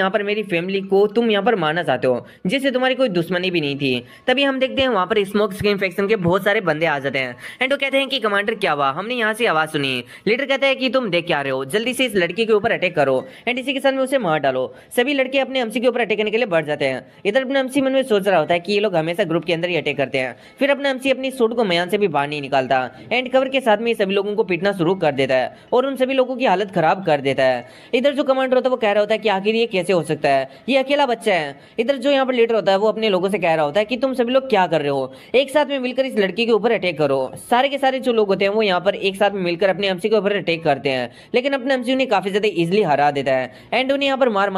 यहाँ पर मेरी फैमिली को तुम यहाँ पर मारना चाहते हो, जिससे तुम्हारी कोई दुश्मनी भी नहीं थी। तभी हम देखते हैं वहाँ पर स्मोक स्क्रीन फैक्शन के बहुत सारे बंदे आ जाते हैं एंड वो कहते हैं कि कमांडर क्या हुआ, हमने यहाँ से आवाज सुनी। लीडर कहता है कि तुम देख क्या रहे हो, जल्दी से इस लड़की के ऊपर अटैक करो एंड इसी के साथ में उसे मार डालो। सभी लड़के अपने एमसी के ऊपर अटैक करने के लिए बढ़ जाते हैं। इधर अपने एमसी मन में सोच रहा होता है कि ये लोग हमेशा ग्रुप के अंदर ही अटैक करते हैं। फिर अपना एमसी अपनी सूट को मैदान से भी बाहर नहीं निकालता एंड कवर के साथ में सभी लोगों को पीटना शुरू कर देता है और उन सभी लोगों की हालत खराब कर देता है। इधर जो कमांडर होता है वो कह रहा होता है कि आखिर ये कैसे हो सकता है, ये अकेला बच्चा है। इधर जो यहाँ पर लीडर होता है वो अपने लोगों से कह रहा होता है कि तुम सभी लोग क्या कर रहे हो, एक साथ में मिलकर इस लड़की के ऊपर अटैक करो। सारे के सारे जो लोग होते हैं वो यहाँ पर एक साथ में मिलकर अपने एमसी के ऊपर अटैक करते हैं, लेकिन अपने एमसी उन्हें काफी ज्यादा इजिली हरा देता है एंड उन्हें यहाँ पर मार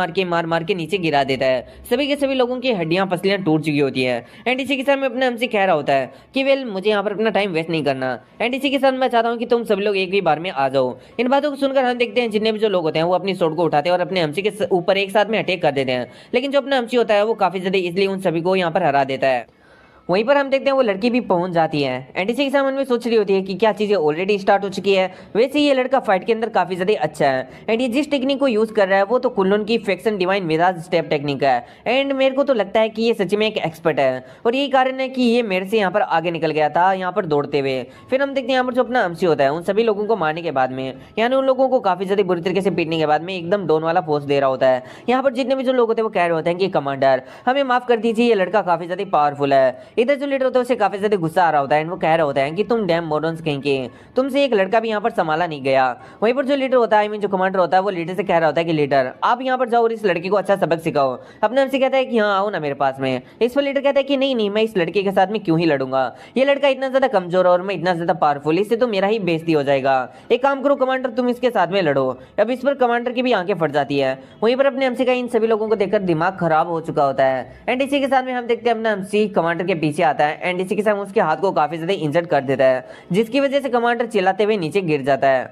मार के नीचे गिरा देता है। सभी के सभी लोगों की हड्डियां पसलियां टूट चुकी होती है एंड इसी के साथ में अपने एमसी कह रहा होता है कि वेल मुझे यहाँ पर अपना टाइम वेस्ट नहीं करना एंड इसी के साथ मैं चाहता हूँ कि तुम सभी लोग एक ही बार में आ जाओ। इन बातों को सुनकर हम देखते हैं जितने भी जो लोग होते हैं वो अपनी स्वॉर्ड को उठाते हैं और अपने एमसी के ऊपर एक साथ में अटैक कर देते हैं, लेकिन जो अपना एमसी होता है वो काफी ज्यादा इजिली उन सभी को यहाँ पर हरा देता है। वहीं पर हम देखते हैं वो लड़की भी पहुंच जाती है एंड इसी के साथ मन में सोच रही होती है कि क्या चीजें ऑलरेडी स्टार्ट हो चुकी है। वैसे ये लड़का फाइट के अंदर काफी ज्यादा अच्छा है एंड ये जिस टेक्निक को यूज कर रहा है वो तो कुल्लून की faction divine mirage step technique है एंड मेरे को तो लगता है कि ये सच में एक एक्सपर्ट है और यही कारण है कि ये मेरे से यहाँ पर आगे निकल गया था यहाँ पर दौड़ते हुए। फिर हम देखते हैं यहाँ पर जो अपना एमसी होता है उन सभी लोगों को मारने के बाद में यानी उन लोगों को काफी ज्यादा बुरी तरीके से पीटने के बाद में एकदम डॉन वाला पोस्ट दे रहा होता है। यहाँ पर जितने भी जो लोग होते हैं वो कह रहे होते हैं कि कमांडर हमें माफ कर दीजिए, ये लड़का काफी ज्यादा पावरफुल है। इधर जो लीडर होता है काफी ज्यादा गुस्सा आ रहा होता है वो कह रहा होता है कि तुम डैम मॉडर्न्स कहेंगे, तुमसे एक लड़का भी यहाँ पर संभाला नहीं गया। वहीं पर जो लीडर होता है जो कमांडर होता है वो लीडर से कह रहा होता है कि लीडर आप यहाँ पर जाओ और इस लड़के को अच्छा सबक सिखाओ। अपने हमसे कहता है कि हाँ आओ ना मेरे पास में। इस पर लीडर कहता है कि नहीं मैं इस लड़के के साथ में क्यों ही लड़ूंगा, ये लड़का इतना ज्यादा कमजोर और मैं इतना ज्यादा पावरफुल, इससे तो मेरा ही बेइज्जती हो जाएगा। एक काम करो कमांडर तुम इसके साथ में लड़ो। अब इस पर कमांडर की भी आंखें फट जाती है। वहीं पर अपने हमसे का इन सभी लोगों को देखकर दिमाग खराब हो चुका होता है एंड इसी के साथ में हम देखते हैं अपना हमसी कमांडर के पीछे आता है एंड इसी के साथ उसके हाथ को काफी ज्यादा इंजर्ड कर देता है, जिसकी वजह से कमांडर चिल्लाते हुए नीचे गिर जाता है।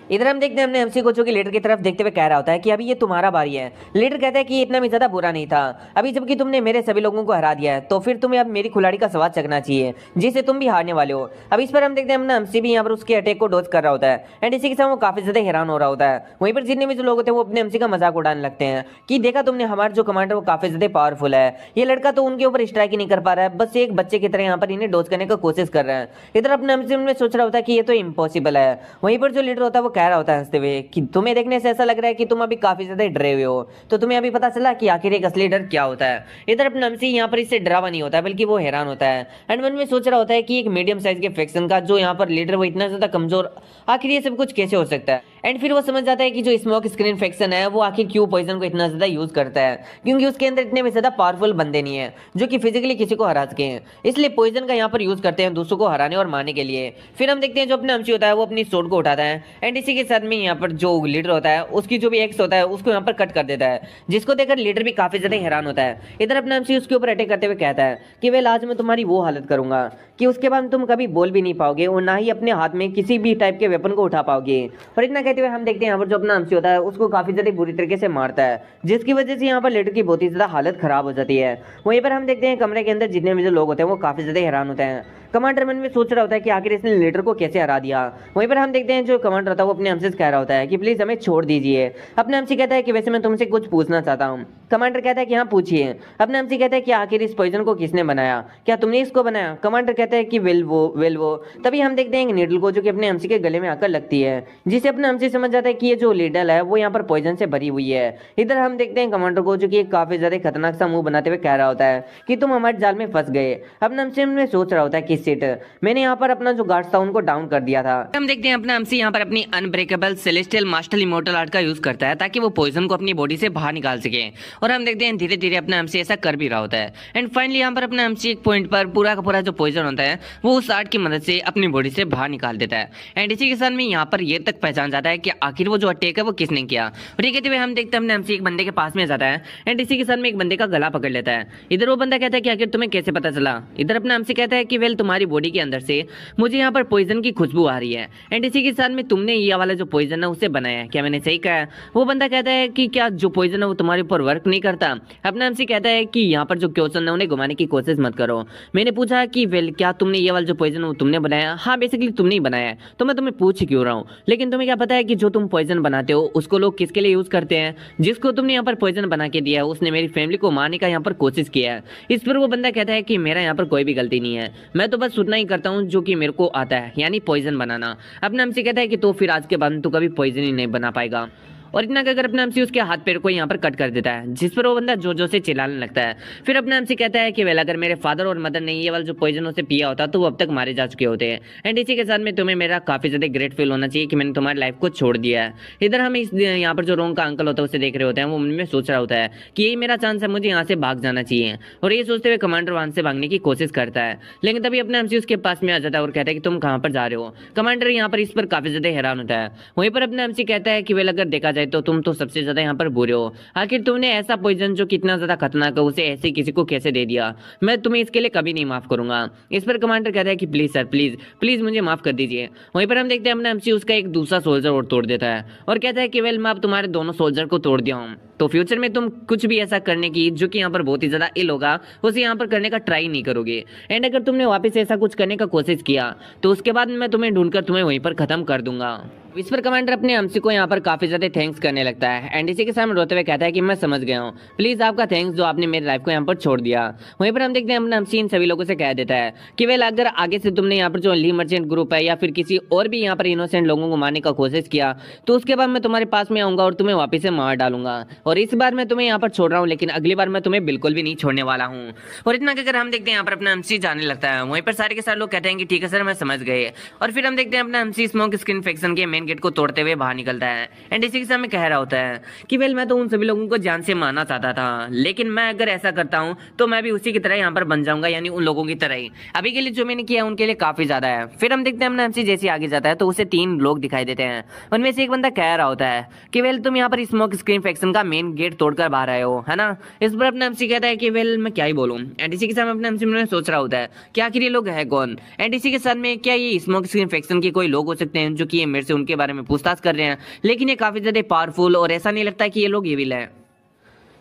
इधर हम देखते हैं अपने एमसी को जो कि लीडर की तरफ देखते हुए कह रहा होता है कि अभी ये तुम्हारा बारी है। लीडर कहता है कि ये इतना भी ज्यादा बुरा नहीं था, अभी जबकि तुमने मेरे सभी लोगों को हरा दिया है तो फिर तुम्हें अब मेरी खिलाड़ी का स्वाद चखना चाहिए जिससे तुम भी हारने वाले हो। अब इस पर हम देखते हैं अपना एमसी भी यहाँ पर उसके अटैक को डॉज कर रहा होता है एंड इसी के साथ वो काफी ज्यादा हैरान हो रहा होता है। वहीं पर जितने भी जो लोग होते हैं वो अपने एमसी का मजाक उड़ाने लगते हैं कि देखा तुमने हमारा जो कमांडर वो काफी ज्यादा पावरफुल है, ये लड़का तो उनके ऊपर स्ट्राइक ही नहीं कर पा रहा है, बस एक बच्चे की तरह यहाँ पर इन्हें डॉज करने का कोशिश कर रहा है। इधर अपने एमसी में सोच रहा होता है कि ये तो इम्पॉसिबल है। वहीं पर जो लीडर होता है वो कह रहा होता है हंसते हुए कि तुम्हें देखने से ऐसा लग रहा है कि तुम अभी काफी ज्यादा डरे हुए हो, तो तुम्हें अभी पता चला कि आखिर एक असली डर क्या होता है। इधर अपना एमसी यहाँ पर इससे डरावा नहीं होता है बल्कि वो हैरान होता है एंड मन में सोच रहा होता है कि एक मीडियम साइज के फैक्शन का जो यहाँ पर लीडर वो इतना ज्यादा कमजोर, आखिर ये सब कुछ कैसे हो सकता है। एंड फिर वो समझ जाता है कि जो स्मोक स्क्रीन फैक्शन है वो आखिर क्यों पॉइजन को इतना ज्यादा यूज करता है, क्योंकि उसके अंदर इतने भी ज्यादा पावरफुल बंदे नहीं है जो कि फिजिकली किसी को हरा सके, इसलिए पॉइजन का यहाँ पर यूज करते हैं दूसरों को हराने और मारने के लिए। फिर हम देखते हैं जो अपना एमसी होता है वो अपनी स्वॉर्ड को उठाता है एंड इसी के साथ में यहाँ पर जो लीडर होता है उसकी जो भी एक्स होता है उसको यहाँ पर कट कर देता है, जिसको देखकर लीडर भी काफी ज्यादा हैरान होता है। इधर अपना एमसी उसके ऊपर अटैक करते हुए कहता है कि वेल आज मैं तुम्हारी वो हालत करूंगा कि उसके बाद तुम कभी बोल भी नहीं पाओगे और ना ही अपने हाथ में किसी भी टाइप के वेपन को उठा पाओगे। और इतना कहते हुए हम देखते हैं यहाँ पर जो अपना एमसी होता है उसको काफी ज्यादा बुरी तरीके से मारता है, जिसकी वजह से यहाँ पर लीडर की बहुत ही ज्यादा हालत खराब हो जाती है। वहीं पर हम देखते हैं कमरे के अंदर जितने भी जो लोग होते हैं वो काफी ज्यादा हैरान होते हैं। कमांडर मन में सोच रहा होता है कि आखिर इसने लीडर को कैसे हरा दिया। वहीं पर हम देखते हैं जो कमांडर होता है वो अपने एमसी से कह रहा होता है कि प्लीज हमें छोड़ दीजिए। अपने एमसी कहता है कि वैसे मैं तुमसे कुछ पूछना चाहता हूँ। कमांडर कहता है कि हाँ पूछिए। अपने एमसी कहता है कि आखिर इस पॉइजन को किसने बनाया, क्या तुमने इसको बनाया। कमांडर कहता है कि वेल वो। तभी हम देखते हैं नीडल को जो कि अपने एमसी के गले में आकर लगती है, जिसे अपना एमसी समझ जाता है कि ये जो लीडल है वो यहाँ पर पॉइजन से भरी हुई है। इधर हम देखते हैं कमांडर को जो कि काफी ज्यादा खतरनाक सा मुंह बनाते हुए कह रहा होता है कि तुम हमारे जाल में फंस गए। अपना एमसी में सोच रहा होता है कि सिट मैंने यहाँ पर अपना जो गार्ड्स था उनको डाउन कर दिया था। हम देखते हैं अपना एमसी यहाँ पर अपनी unbreakable celestial master immortal art का यूज करता है ताकि वो पॉइजन को अपनी बॉडी से बाहर निकाल सके और हम देखते हैं धीरे धीरे अपना एमसी ऐसा कर भी रहा होता है। एंड फाइनली यहाँ पर अपना एमसी एक पॉइंट पर पूरा का पूरा जो पॉइजन होता है वो उस आर्ट की मदद से अपनी बॉडी से बाहर निकाल देता है। एंड इसी के साथ में यहाँ पर ये तक पहचान जाता है कि आखिर वो जो अटैक है वो किसने किया। और ये कहते हुए हम देखते हैं अपने एमसी एक बंदे के पास में जाता है एंड इसी के साथ में एक बंदे का गला पकड़ लेता है। इधर वो बंदा कहता है कि आखिर तुम्हें कैसे पता चला। इधर अपना एमसी कहता है कि वेल तुम्हारी बॉडी के अंदर से मुझे यहाँ पर पॉइजन की खुशबू आ रही है, एंड इसी के साथ में तुमने ये वाला जो पॉइजन है उसे बनाया है, क्या मैंने सही कहा? वो बंदा कहता है कि क्या जो पॉइजन है वो तुम्हारे ऊपर वर्क नहीं करता? अपना एमसी कहता है कि यहाँ पर जो क्वेश्चन है उन्हें घुमाने की कोशिश मत करो। मैंने पूछा कि वेल क्या तुमने ये वाला जो पॉइजन है तुमने बनाया? हाँ बेसिकली तुमने ही बनाया है, तो मैं तुम्हें पूछ क्यों रहा हूँ। लेकिन तुम्हें क्या पता है कि जो तुम पॉइजन बनाते हो उसको लोग किसके लिए यूज करते हैं? जिसको तुमने यहाँ पर पॉइजन बना के दिया है उसने मेरी फैमिली को मारने का यहाँ पर कोशिश किया है। इस पर वो बंदा कहता है कि मेरा यहाँ पर कोई भी गलती नहीं है, मैं तो बस उतना ही करता हूँ जो कि मेरे को आता है, यानी पॉइजन बनाना। अपना एमसी कहता है कि तो फिर आज के बाद तो कभी पॉइजन ही नहीं बना पाएगा। और इतना कहकर अपना एमसी उसके हाथ पैर को यहाँ पर कट कर देता है, जिस पर वो बंदा जोर जोर से चिल्लाने लगता है। फिर अपना एमसी कहता है कि वेल अगर मेरे फादर और मदर ने ये वाला जो पॉइजन उसे पिया होता तो वो अब तक मारे जा चुके होते हैं। एंड इसी के साथ में तुम्हें मेरा काफी ज्यादा ग्रेट फील होना चाहिए कि मैंने तुम्हारी लाइफ को छोड़ दिया है। इधर हम इस यहाँ पर जो रोंग का अंकल होता है उसे देख रहे होते हैं, वो मन में सोच रहा होता है कि यही मेरा चांस है, मुझे यहाँ से भाग जाना चाहिए। और ये सोचते हुए कमांडर वहां से भागने की कोशिश करता है, लेकिन तभी अपना एमसी उसके पास में आ जाता है और कहता है कि तुम कहाँ पर जा रहे हो? कमांडर यहाँ पर इस पर काफी ज्यादा हैरान होता है। वहीं पर अपना एमसी कहता है कि वेल अगर देखा जाए तो तुम तो सबसे ज्यादा यहाँ पर बुरे हो। आखिर तुमने ऐसा पॉइजन जो कितना ज्यादा खतरनाक है उसे ऐसे किसी को कैसे दे दिया? मैं तुम्हें इसके लिए कभी नहीं माफ करूंगा। इस पर कमांडर कहता है कि प्लीज सर, प्लीज प्लीज मुझे माफ कर दीजिए। वहीं पर हम देखते हैं अपना एमसी उसका एक दूसरा सोल्जर और तोड़ देता है और कहता है कि वेल मैं अब तुम्हारे दोनों सोल्जर को तोड़ दिया हूँ, तो फ्यूचर में तुम कुछ भी ऐसा करने की जो कि यहाँ पर बहुत ही ज्यादा इल होगा उसे यहाँ पर करने का ट्राई नहीं करोगे। एंड अगर तुमने वापस ऐसा कुछ करने का कोशिश किया तो उसके बाद मैं तुम्हें ढूंढकर तुम्हें वहीं पर खत्म कर दूंगा। इस पर कमांडर अपने एमसी को यहाँ पर काफी ज्यादा थैंक्स करने लगता है एंड इसी के सामने रोते हुए कहता है कि मैं समझ गया हूँ, प्लीज आपका थैंक्स जो आपने मेरी लाइफ को यहाँ पर छोड़ दिया। वहीं पर हम देखते हैं अपना एमसी इन सभी लोगों से कह देता है कि वेल अगर आगे से तुमने यहाँ पर जो ली मर्चेंट ग्रुप है या फिर किसी और भी यहाँ पर इनोसेंट लोगों को मारने का कोशिश किया तो उसके बाद मैं तुम्हारे पास में आऊंगा और तुम्हें वापिस से मार डालूंगा। और इस बार मैं तुम्हें यहाँ पर छोड़ रहा हूँ, लेकिन अगली बार मैं तुम्हें बिल्कुल भी नहीं छोड़ने वाला हूँ। और इतना कहकर हम देखते हैं यहाँ पर अपना एमसी जाने लगता है। वहीं पर सारे के सारे लोग कहते हैं कि ठीक है सर, मैं समझ गए। और फिर हम देखते हैं अपना एमसी स्मोक स्क्रीन फेक्शन के मेन गेट को तोड़ते हुए बाहर निकलता है एंड इसी के साथ में कह रहा होता है कि वेल मैं तो उन सभी लोगों को जान से मारना चाहता था, लेकिन मैं अगर ऐसा करता हूं तो मैं भी उसी की तरह यहाँ पर बन जाऊंगा, यानी उन लोगों की तरह ही। अभी के लिए जो मैंने किया उनके लिए काफी ज्यादा है। फिर हम देखते हैं अपना एमसी जैसे आगे जाता है तो उसे 3 लोग दिखाई देते हैं। उनमें से एक बंदा कह रहा होता है कि वेल तुम यहाँ पर स्मोक स्क्रीन फेक्शन का मेन गेट तोड़कर बाहर आए हो, है ना? इस पर अपना एमसी कहता है कि वेल मैं क्या ही बोलूं। एंड इसी के साथ अपना एमसी में सोच रहा होता है कि आखिर ये लोग है कौन। एंड इसी के साथ में क्या ये स्मोक स्क्रीन फेक्शन के कोई लोग हो सकते हैं जो कि मेरे से उनके बारे में पूछताछ कर रहे हैं, लेकिन ये काफी ज्यादा पावरफुल और ऐसा नहीं लगता कि ये लोग एविल है।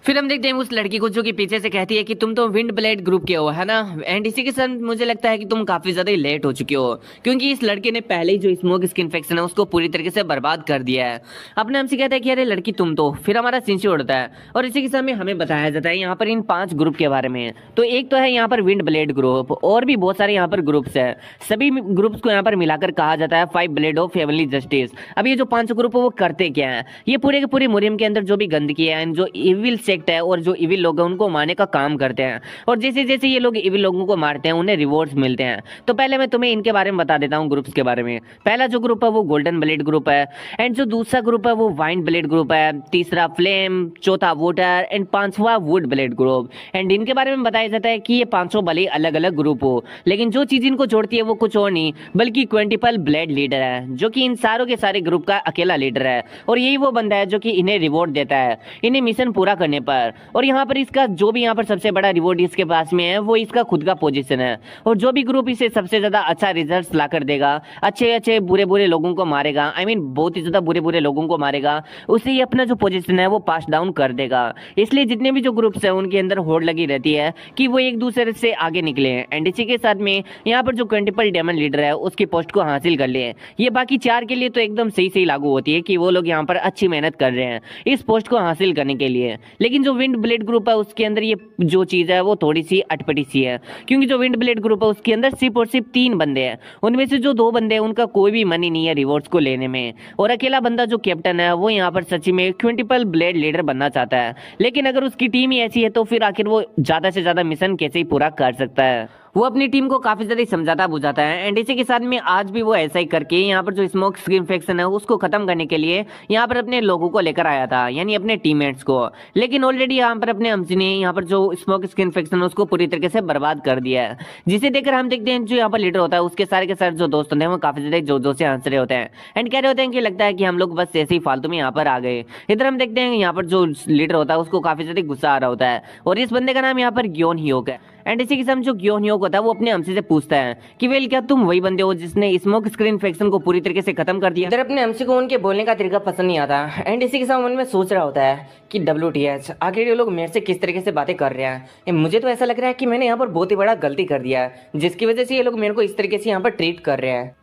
फिर हम देखते हैं उस लड़की को जो कि पीछे से कहती है कि तुम तो विंड ब्लेड ग्रुप के हो, है ना? एंड इसी के साथ मुझे लगता है कि तुम काफी ज्यादा लेट हो चुके हो, क्योंकि इस लड़के ने पहले ही जो स्मोक स्किन इन्फेक्शन है उसको पूरी तरीके से बर्बाद कर दिया है। अपने हमसे कहता है कि अरे लड़की तुम तो, फिर हमारा सिंची उड़ता है और इसी के साथ में हमें बताया जाता है यहाँ पर इन 5 ग्रुप के बारे में। तो एक तो है यहाँ पर विंड ब्लेड ग्रुप, और भी बहुत सारे यहाँ पर ग्रुप्स है। सभी ग्रुप्स को यहाँ पर मिलाकर कहा जाता है 5 ब्लेड ऑफ हेवनली जस्टिस। अब ये जो 5 ग्रुप है वो करते क्या है? ये पूरे के पूरे मुरियम के अंदर जो भी गंदगी है, जो इविल सेक्ट है और जो इविल लोग हैं उनको मारने का काम करते हैं। और जैसे जैसे ये लोग इविल लोगों को मारते हैं उन्हें रिवॉर्ड्स मिलते हैं। तो पहले मैं तुम्हें इनके बारे में बता देता हूँ ग्रुप्स के बारे में। पहला जो ग्रुप है वो गोल्डन ब्लेड ग्रुप है, एंड जो दूसरा ग्रुप है वो वाइन ब्लेड ग्रुप है, तीसरा फ्लेम, चौथा वोटर एंड 5वां वुड ब्लेड ग्रुप। एंड इनके बारे में बताया जाता है कि ये 500 भले अलग अलग ग्रुप हो, लेकिन जो चीज इनको जोड़ती है वो कुछ और नहीं बल्कि क्विंटिपल ब्लेड लीडर है, जो कि इन सारों के सारे ग्रुप का अकेला लीडर है। और यही वो बंदा है जो कि इन्हें रिवॉर्ड देता है इन्हें मिशन पूरा करने पर। और यहाँ पर इसका जो भी यहाँ पर सबसे बड़ा रिवॉर्ड इसके पास में है वो इसका खुद का पोजीशन है। और जो भी ग्रुप इसे सबसे ज्यादा अच्छा रिजल्ट ला कर देगा, अच्छे अच्छे बुरे बुरे लोगों को मारेगा, आई मीन बहुत ही ज्यादा बुरे बुरे लोगों को मारेगा, उसे ही अपना जो पोजीशन है वो पास डाउन कर देगा। इसलिए जितने भी जो ग्रुप्स है उनके अंदर होड़ लगी रहती है कि वो एक दूसरे से आगे निकले एंड इसी के साथ में यहाँ पर जो क्विंटिपल डेमन लीडर है उसकी पोस्ट को हासिल कर ले। ये बाकी 4 के लिए तो एकदम सही सही लागू होती है कि वो लोग यहाँ पर अच्छी मेहनत कर रहे हैं इस पोस्ट को हासिल करने के लिए। लेकिन जो विंड ब्लेड ग्रुप है उसके अंदर ये जो चीज है वो थोड़ी सी अटपटी सी है, क्योंकि जो विंड ब्लेड ग्रुप है उसके अंदर सिर्फ और सिर्फ 3 बंदे हैं। उनमें से जो 2 बंदे हैं उनका कोई भी मनी नहीं है रिवॉर्ड्स को लेने में, और अकेला बंदा जो कैप्टन है वो यहाँ पर सच्ची में क्विंटिपल ब्लेड लीडर बनना चाहता है। लेकिन अगर उसकी टीम ही ऐसी है तो फिर आखिर वो ज्यादा से ज्यादा मिशन कैसे ही पूरा कर सकता है? वो अपनी टीम को काफी ज्यादा समझाता बुझाता है एंड इसी के साथ में आज भी वो ऐसा ही करके यहाँ पर जो स्मोक स्क्रीन फेक्शन है उसको खत्म करने के लिए यहाँ पर अपने लोगों को लेकर आया था, यानी अपने टीममेट्स को। लेकिन ऑलरेडी यहाँ पर अपने हमसी ने यहाँ पर जो स्मोक स्क्रीन फेक्शन है उसको पूरी तरीके से बर्बाद कर दिया है, जिसे देखकर हम देखते हैं जो यहाँ पर लीडर होता है उसके सारे के सारे जो दोस्त होते हैं वो काफी ज्यादा जोर जोर से हंस रहे होते हैं एंड कह रहे होते हैं कि लगता है कि हम लोग बस ऐसे ही फालतू में यहाँ पर आ गए। इधर हम देखते हैं यहाँ पर जो लीडर होता है उसको काफी ज्यादा गुस्सा आ रहा होता है और इस बंदे का नाम यहाँ पर ग्योन हियोक है। एंड इसी के साथ जो ग्योनयोक होता है वो अपने हमसे से पूछता है कि वेल क्या तुम वही बंदे हो जिसने स्मोक स्क्रीन इन्फेक्शन को पूरी तरीके से खत्म कर दिया। इधर अपने हमसे को उनके बोलने का तरीका पसंद नहीं आता एंड इसी के साथ मन में सोच रहा होता है कि WTH आखिर ये लोग मेरे से किस तरीके से बातें कर रहे हैं। मुझे तो ऐसा लग रहा है कि मैंने यहाँ पर बहुत ही बड़ा गलती कर दिया है जिसकी वजह से ये लोग मेरे को इस तरीके से यहाँ पर ट्रीट कर रहे हैं।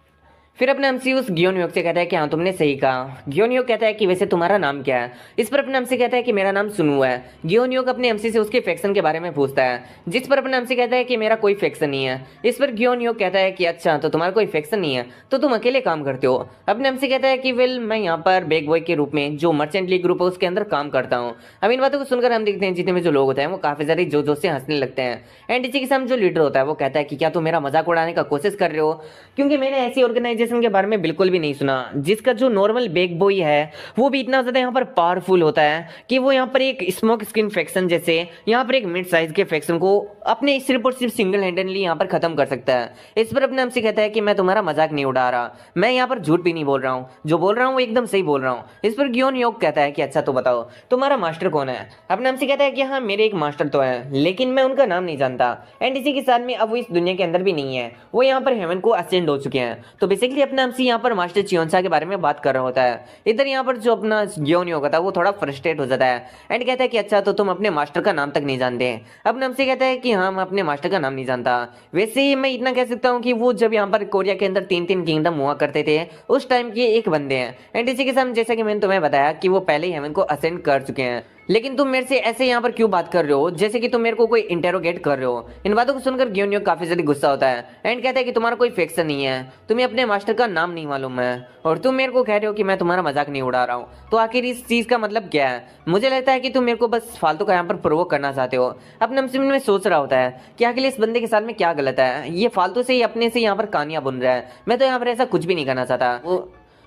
फिर अपने हमसे उस ग्योनयोक से कहता है कि हाँ तुमने सही कहा। ग्योनयोक कहता है कि वैसे तुम्हारा नाम क्या है। इस पर अपने हमसे कहता है कि मेरा नाम सुनु है। ग्योनयोक अपने हमसे से उसके फैक्शन के बारे में पूछता है जिस पर अपने हमसे कहता है कि मेरा कोई फैक्शन नहीं है। इस पर ग्योनयोक कहता है कि अच्छा तो तुम्हारा कोई फैक्शन नहीं है तो तुम अकेले काम करते हो। अपने हमसे कहता है कि वेल मैं यहाँ पर बैग बॉय के रूप में जो मर्चेंट लीग ग्रुप है उसके अंदर काम करता हूँ। अब इन बातों को सुनकर हम देखते हैं जितने में जो लोग होते हैं वो काफी ज्यादा जोर जोर से हंसने लगते हैं एंड इसी के साथ जो लीडर होता है वो कहता है कि क्या तुम मेरा मजाक उड़ाने का कोशिश कर रहे हो, क्योंकि मैंने ऐसी ऑर्गेनाइजेशन के बारे में बिल्कुल भी नहीं सुना जिसका जो नॉर्मल बैग बॉय है वो भी इतना ज्यादा यहाँ पर पावरफुल होता है कि वो यहाँ पर एक स्मोक स्क्रीन फैक्शन जैसे यहाँ पर एक मिड साइज के फैक्शन को अपने सिर्फ और सिर्फ सिंगल हैंडेडली यहाँ पर खत्म कर सकता है। इस पर अपने हमसे कहता है कि मैं तुम्हारा मजाक नहीं उड़ा रहा, मैं यहाँ पर झूठ भी नहीं बोल रहा हूँ, जो बोल रहा हूँ वो एकदम सही बोल रहा हूँ। इस पर ग्योनयोक कहता है कि अच्छा तो बताओ तुम्हारा मास्टर कौन है। अपने हमसे कहता है कि हाँ मेरे एक मास्टर तो है लेकिन मैं उनका नाम नहीं जानता एंड इसी के साथ में अब वो इस दुनिया के अंदर भी नहीं है, वो यहाँ पर हेवन को असेंड हो चुके हैं। तो बेसिकली अपने हमसे यहाँ पर मास्टर चियोनसा के बारे में बात कर रहा होता है। इधर यहाँ पर जो अपना ग्योनयोक होता है वो थोड़ा फ्रस्ट्रेट हो जाता है एंड कहता है कि अच्छा तो तुम अपने मास्टर का नाम तक नहीं जानते। अपने हमसे कहता है कि हाँ मैं अपने मास्टर का नाम नहीं जानता। वैसे ही मैं इतना कह सकता हूँ कि वो जब यहाँ पर कोरिया के अंदर 3-3 किंगडम हुआ करते थे उस टाइम के एक बंदे हैं एंड इसी के साथ जैसा कि मैंने तुम्हें बताया कि वो पहले ही हेवन को असेंड कर चुके हैं। लेकिन तुम मेरे से ऐसे यहाँ पर क्यों बात कर रहे हो जैसे कि तुम मेरे को कोई इंटेरोगेट कर रहे हो। इन बातों को सुनकर ग्योनयोक काफी ज्यादा गुस्सा होता है एंड कहता है कि तुम्हारा कोई फैक्शन नहीं है, तुम्हें अपने मास्टर का नाम नहीं मालूम है और तुम मेरे को कह रहे हो कि मैं तुम्हारा मजाक नहीं उड़ा रहा हूँ। तो आखिर इस चीज का मतलब क्या है? मुझे लगता है कि तुम मेरे को बस फालतू का यहाँ पर प्रोवोक करना चाहते हो। अपने मन में सोच रहा होता है कि आखिर इस बंदे के साथ में क्या गलत है, ये फालतू से ही अपने से यहाँ पर कहानियां बुन रहा है, मैं तो यहाँ पर ऐसा कुछ भी नहीं करना चाहता।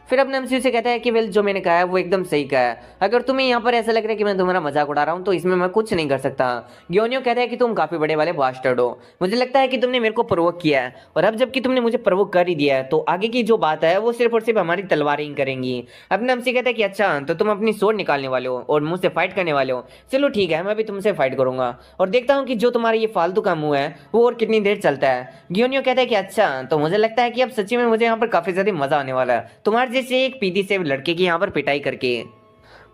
फिर अपने हमसे से कहता है कि वेल जो मैंने कहा है वो एकदम सही कहा है, अगर तुम्हें यहाँ पर ऐसा लग रहा है कि मैं तुम्हारा मजाक उड़ा रहा हूँ तो इसमें मैं कुछ नहीं कर सकता। ग्योनयोक कहता है कि तुम काफी बड़े वाले बास्टर्ड हो, मुझे लगता है कि तुमने मेरे को प्रोवोक किया है और अब जबकि तुमने मुझे प्रोवोक कर ही दिया है तो आगे की जो बात है वो सिर्फ और सिर्फ हमारी तलवारें ही करेंगी। अपने हमसे कहता है कि अच्छा तो तुम अपनी सोर्ड निकालने वाले हो और मुझसे फाइट करने वाले हो, चलो ठीक है मैं भी तुमसे फाइट करूंगा और देखता हूँ कि जो तुम्हारा ये फालतू का मुंह है वो और कितनी देर चलता है। ग्योनयोक कहता है कि अच्छा तो मुझे लगता है कि अब सच्ची में मुझे यहाँ पर काफी ज्यादा मजा आने वाला है तुम्हारे जैसे एक पीती से लड़के की यहाँ पर पिटाई करके।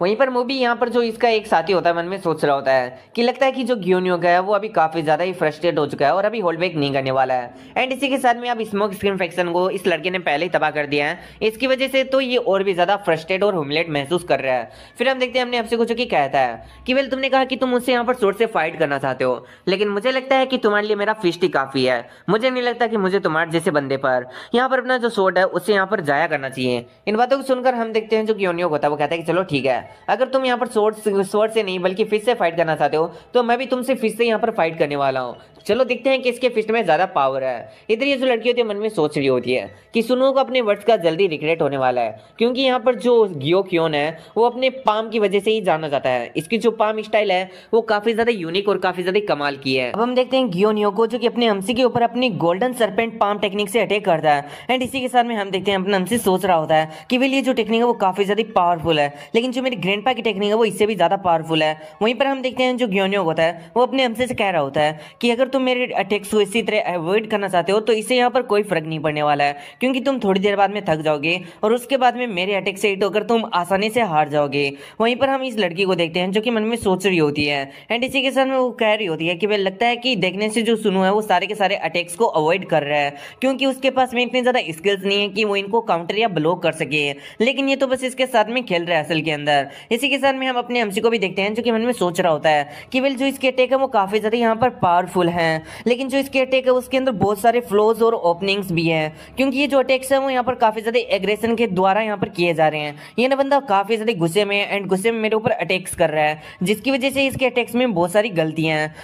वहीं पर मूवी यहाँ पर जो इसका एक साथी होता है मन में सोच रहा होता है कि लगता है कि जो ग्योनयोक है वो अभी काफी ज्यादा ही फ्रस्ट्रेट हो चुका है और अभी होल्ड बैक नहीं करने वाला है एंड इसी के साथ में अब स्मोक स्क्रीन फैक्शन को इस लड़के ने पहले ही तबाह कर दिया है, इसकी वजह से तो ये और भी ज्यादा फ्रस्ट्रेट और ह्यूमिलेट महसूस कर रहा है। फिर हम देखते हैं हमने आपसे कुछ की कहता है कि वेल तुमने कहा कि तुम मुझसे यहाँ पर सोर्ड से फाइट करना चाहते हो लेकिन मुझे लगता है कि तुम्हारे लिए मेरा फिस्ट ही काफी है, मुझे नहीं लगता कि मुझे तुम्हारे जैसे बंदे पर यहाँ पर अपना जो सोर्ड है उससे यहाँ पर जाया करना चाहिए। इन बातों को सुनकर हम देखते हैं जो ग्योनयोक होता है वो कहता है कि चलो ठीक है अगर तुम यहाँ स्वॉर्ड से नहीं बल्कि फिश से फाइट करना चाहते हो तो मैं भी तुमसे फिश से यहाँ पर फाइट करने वाला हूँ, चलो देखते हैं कि इसके फिस्ट में ज्यादा पावर है। इधर ये जो लड़की होती है मन में सोच रही होती है कि सुनो को अपने वर्ड्स का जल्दी रिग्रेट होने वाला है क्योंकि यहाँ पर जो ग्योक्योन है वो अपने पाम की वजह से ही जाना जाता है, इसकी जो पाम स्टाइल है वो काफी ज्यादा यूनिक और काफी ज्यादा कमाल की है। अब हम देखते हैं ग्योनयोक को जो कि अपने हमसी के ऊपर अपनी गोल्डन सरपेंट पाम टेक्निक से अटैक करता है एंड इसी के साथ में हम देखते हैं अपना हमसी सोच रहा होता है कि वेल ये जो टेक्निक है वो काफी ज्यादा पावरफुल है लेकिन जो मेरी ग्रैंडपा की टेक्निक है वो इससे भी ज्यादा पावरफुल है। वहीं पर हम देखते हैं जो ग्योनयोक होता है वो अपने हमसे से कह रहा होता है कि अगर तुम मेरे अटैक्स को इसी तरह अवॉइड करना चाहते हो तो इससे यहाँ पर कोई फर्क नहीं पड़ने वाला है क्योंकि तुम थोड़ी देर बाद में थक जाओगे और उसके बाद में मेरे अटैक से हिट होकर तुम आसानी से हार जाओगे। वहीं पर हम इस लड़की को देखते हैं जो कि मन में सोच रही होती है एंड इसी के साथ में वो कह रही होती है कि वे लगता है कि देखने से जो सुनो है वो सारे के सारे अटैक्स को अवॉइड कर रहा है क्योंकि उसके पास में इतनी ज्यादा स्किल्स नहीं है कि वो इनको काउंटर या ब्लॉक कर सके, लेकिन ये तो बस इसके साथ में खेल रहा है असल के अंदर। इसी के साथ में हम अपने हमसी को भी देखते हैं जो कि मन में सोच रहा होता है कि वेल जो इसके अटैक है वो काफी ज्यादा यहाँ पर पावरफुल हैं लेकिन जो इसके अटैक है उसके अंदर बहुत सारे फ्लोज और ओपनिंग्स भी हैं क्योंकि ये जो अटैक्स है वो यहाँ पर काफी ज्यादा एग्रेशन के द्वारा यहाँ पर किए जा रहे हैं। ये ना बंदा काफी ज्यादा गुस्से में एंड गुस्से में मेरे ऊपर अटैक्स कर रहा है जिसकी वजह से इसके अटैक्स में बहुत सारी गलतियां हैं।